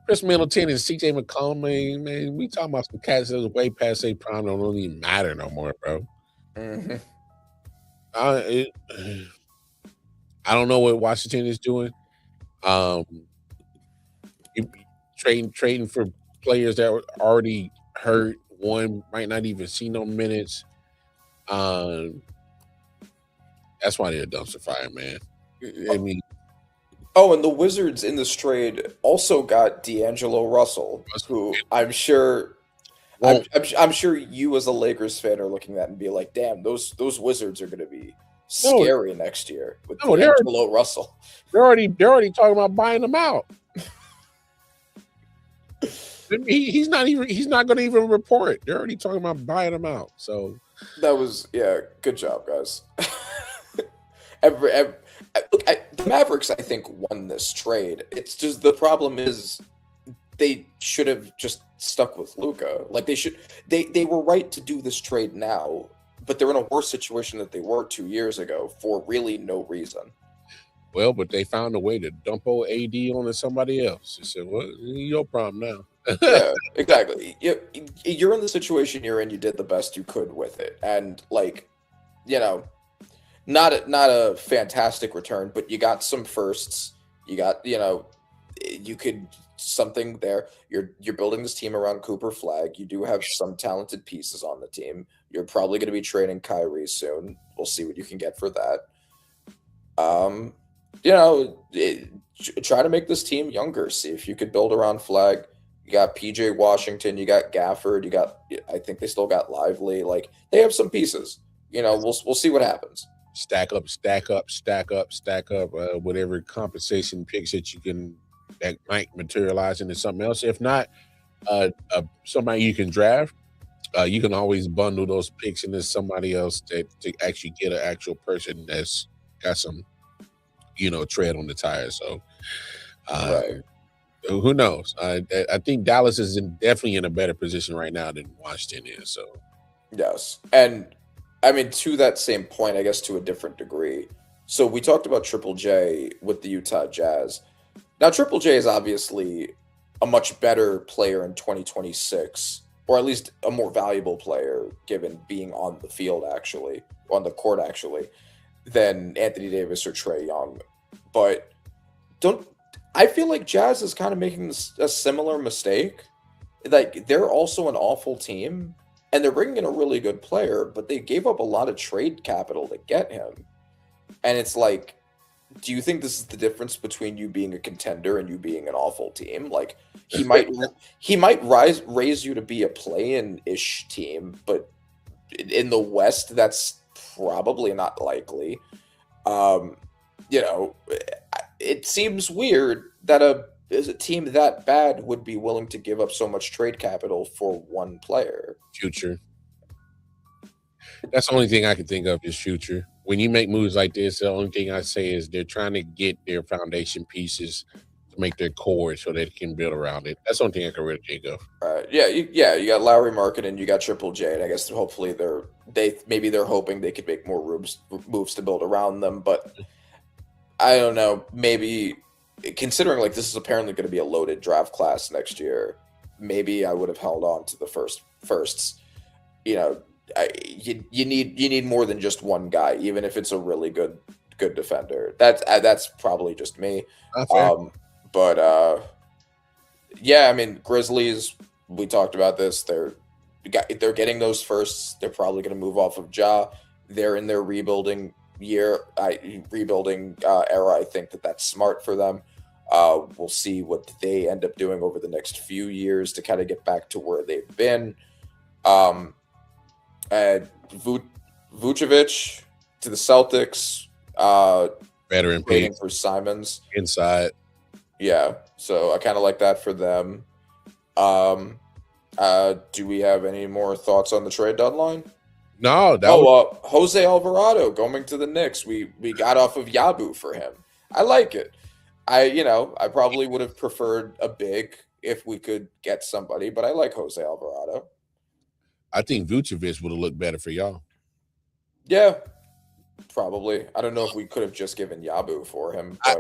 Chris Middleton and CJ McCollum, man, we talking about some cats that was way past their prime, don't even matter no more, bro. I don't know what Washington is doing. Trading for players that were already hurt. One might not even see no minutes. That's why they're a dumpster fire, man. I mean, and the Wizards in this trade also got D'Angelo Russell, who I'm sure I'm sure you as a Lakers fan are looking at and be like, damn, those Wizards are going to be scary next year with D'Angelo Russell. They're already talking about buying them out. He's not going to even report. They're already talking about buying him out. So that was good job, guys. The Mavericks, I think, won this trade. It's just the problem is they should have just stuck with Luka. Like they were right to do this trade now, but they're in a worse situation than they were 2 years ago for really no reason. Well, but they found a way to dump old AD onto somebody else. They said, "Well, your problem now." Yeah, exactly. You're in the situation you're in. You did the best you could with it, and not a fantastic return, but you got some firsts. You got you could something there. You're building this team around Cooper Flag. You do have some talented pieces on the team. You're probably going to be trading Kyrie soon. We'll see what you can get for that. Try to make this team younger. See if you could build around Flag. You got PJ Washington. You got Gafford. I think they still got Lively. Like they have some pieces. We'll see what happens. Stack up. Whatever compensation picks that might materialize into something else. If not, somebody you can draft. You can always bundle those picks into somebody else to actually get an actual person that's got some, tread on the tires. So, right. Who knows? I think Dallas is definitely in a better position right now than Washington is. So, yes, and I mean to that same point, I guess to a different degree. So we talked about Triple J with the Utah Jazz. Now Triple J is obviously a much better player in 2026, or at least a more valuable player given being on the field actually, on the court actually, than Anthony Davis or Trae Young. But don't I feel like Jazz is kind of making a similar mistake. Like they're also an awful team, and they're bringing in a really good player, but they gave up a lot of trade capital to get him. And it's like, do you think this is the difference between you being a contender and you being an awful team? Like he might raise you to be a play-in ish team, but in the West, that's probably not likely. You know, it seems weird that a team that bad would be willing to give up so much trade capital for one player. Future. That's the only thing I can think of is future. When you make moves like this, the only thing I say is they're trying to get their foundation pieces to make their core so they can build around it. That's the only thing I can really think of. Yeah, you got Lowry Market and you got Triple J, and I guess hopefully they're hoping they could make more moves to build around them, but I don't know. Maybe considering like this is apparently going to be a loaded draft class next year, maybe I would have held on to the firsts. You know, you need more than just one guy, even if it's a really good defender. That's probably just me. But yeah, I mean Grizzlies. We talked about this. They're getting those firsts. They're probably going to move off of Ja. They're in their rebuilding era. I think that's smart for them. We'll see what they end up doing over the next few years to kind of get back to where they've been. Vucevic to the Celtics. Veteran waiting for Simons inside. Yeah, so I kind of like that for them. Do we have any more thoughts on the trade deadline? No. Jose Alvarado going to the Knicks. We got off of I.O.W for him. I like it. I probably would have preferred a big if we could get somebody, but I like Jose Alvarado. I think Vucevic would have looked better for y'all. Yeah, probably. I don't know if we could have just given I.O.W for him, but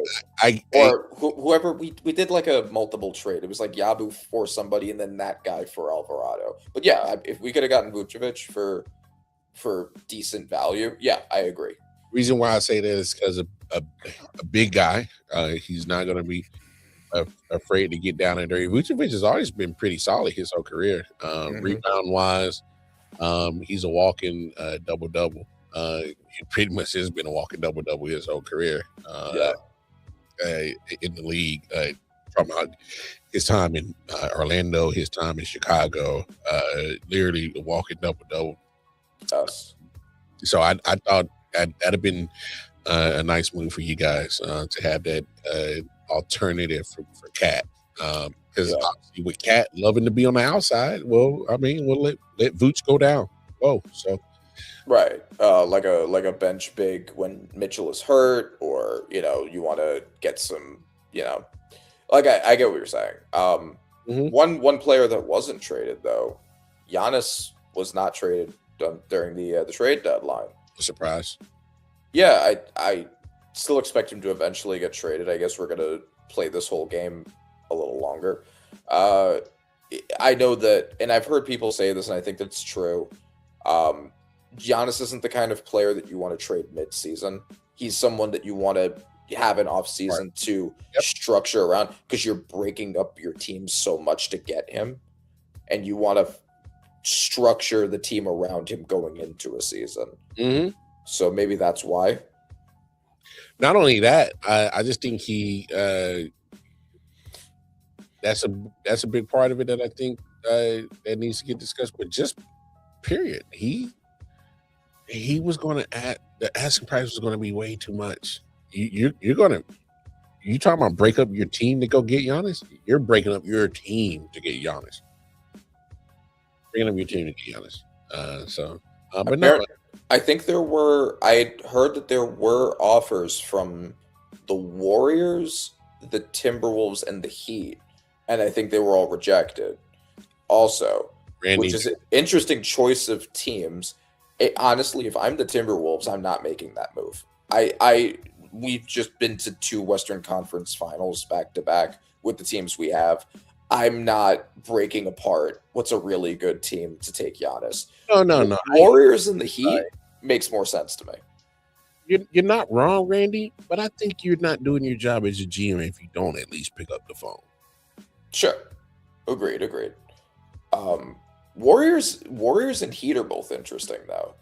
whoever we did like a multiple trade. It was like I.O.W for somebody and then that guy for Alvarado. But yeah, if we could have gotten Vucevic for decent value, yeah, I agree. Reason why I say that is because a big guy, he's not going to be afraid to get down and dirty. Vucevic has always been pretty solid his whole career. Rebound wise, he's a walking double-double. He pretty much has been a walking double-double his whole career in the league. From his time in Orlando, his time in Chicago, literally a walking double-double. Yes. So I thought that'd have been a nice move for you guys to have that alternative for Cat. Because obviously with Cat loving to be on the outside, we'll let Vooch go down. So right, like a bench big when Mitchell is hurt, or you want to get some, like I get what you're saying. One player that wasn't traded though, Giannis was not traded during the trade deadline. Surprise. Yeah, I still expect him to eventually get traded. I guess we're gonna play this whole game a little longer. I know that, and I've heard people say this, and I think that's true. Giannis isn't the kind of player that you want to trade mid-season. He's someone that you want to have an off-season to structure around, because you're breaking up your team so much to get him, and you want to structure the team around him going into a season. So maybe that's why. Not only that, I just think he that's a big part of it that I think that needs to get discussed. But just period, he was going to add, the asking price was going to be way too much. You talking about break up your team to go get Giannis? You're breaking up your team to get Giannis. Breaking up your team to get Giannis. But no. I think I heard that there were offers from the Warriors, the Timberwolves, and the Heat, and I think they were all rejected. Also, which is an interesting choice of teams. Honestly, if I'm the Timberwolves, I'm not making that move. We've just been to 2 Western Conference Finals back to back with the teams we have. I'm not breaking apart what's a really good team to take Giannis. No. Warriors and the Heat makes more sense to me. You're not wrong, Randy, but I think you're not doing your job as a GM if you don't at least pick up the phone. Sure. Agreed. Warriors and Heat are both interesting though.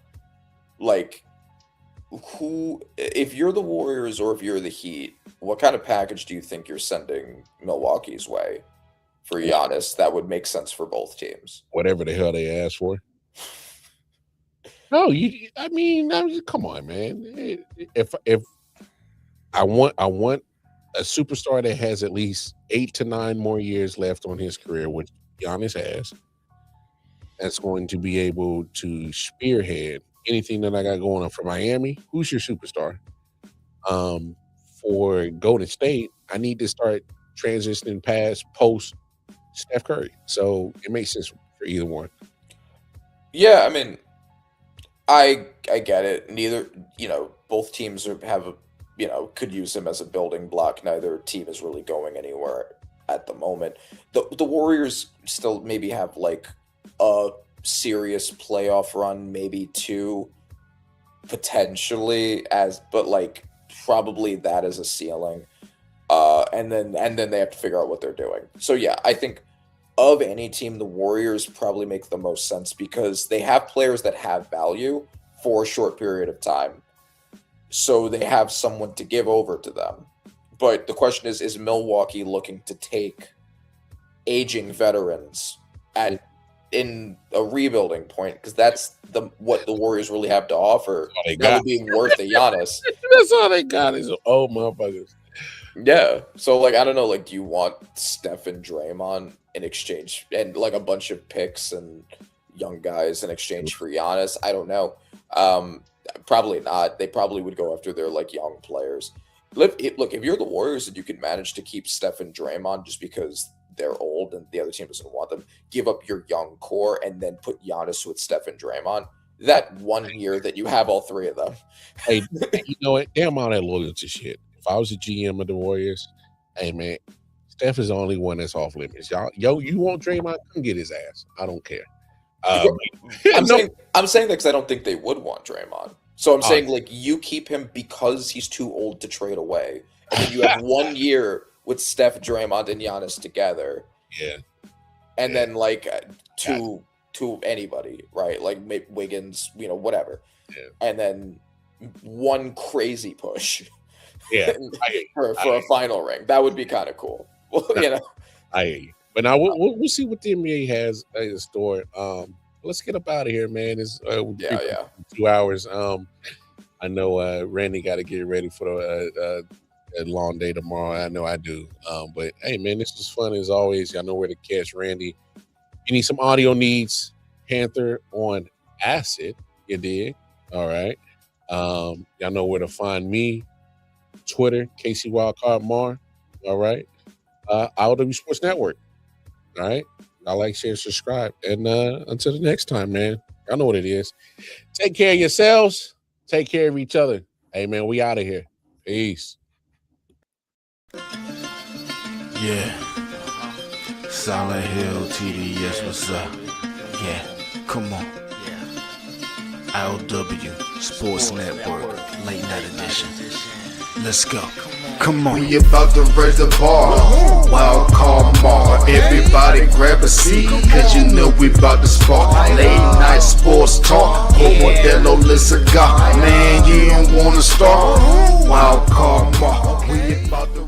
Like, if you're the Warriors or if you're the Heat, what kind of package do you think you're sending Milwaukee's way for Giannis that would make sense for both teams? Whatever the hell they asked for. No, come on, man. If I want a superstar that has at least 8 to 9 more years left on his career, which Giannis has, that's going to be able to spearhead anything that I got going on for Miami. Who's your superstar? For Golden State, I need to start transitioning post Steph Curry. So it makes sense for either one. Yeah, I mean, I get it. Neither, both teams have could use him as a building block. Neither team is really going anywhere at the moment. The Warriors still maybe have like a serious playoff run, maybe 2 potentially, but like probably that is a ceiling. And then they have to figure out what they're doing. So yeah, I think of any team, the Warriors probably make the most sense because they have players that have value for a short period of time. So they have someone to give over to them. But the question is Milwaukee looking to take aging veterans in a rebuilding point? Because that's what the Warriors really have to offer. That being worth the Giannis. That's all they got is old motherfuckers. Yeah. So like, I don't know, like, do you want Steph and Draymond in exchange and like a bunch of picks and young guys in exchange for Giannis? I don't know. Probably not. They probably would go after their like young players. Look, if you're the Warriors and you can manage to keep Steph and Draymond just because they're old and the other team doesn't want them, give up your young core and then put Giannis with Steph and Draymond, that 1 year that you have all 3 of them. Hey, you know what? Damn all that loyalty shit. If I was a GM of the Warriors, hey man, Steph is the only one that's off limits. You want Draymond? Come get his ass. I don't care. I'm saying that because I don't think they would want Draymond. So I'm saying like you keep him because he's too old to trade away, and then you have 1 year with Steph, Draymond, and Giannis together. Yeah, and then like to anybody, right? Like Wiggins, whatever. Yeah. And then one crazy push. Yeah, for a final ring. That would be kind of cool. I hear you. But now we'll see what the NBA has in store. Let's get up out of here, man. It's 2 hours. I know Randy got to get ready for a long day tomorrow. I know I do. But hey, man, this was fun as always. Y'all know where to catch Randy. You need some audio needs, Panther on Acid. You dig? All right. Y'all know where to find me. Twitter, Casey Wildcard Mar. All right. I.O.W Sports Network. All right. I like, share, subscribe. And until the next time, man, y'all know what it is. Take care of yourselves. Take care of each other. Hey, man, we out of here. Peace. Yeah. Solid Hill TDS, what's up? Yeah, come on. I.O.W Sports Network, late night edition. Let's go. Come on. We about to raise the bar. Wild card Mar. Everybody grab a seat, cause you know we about to spark. Late night sports talk. Modelo Le Cigar. Man, you don't wanna start. Wild card Mar. We about to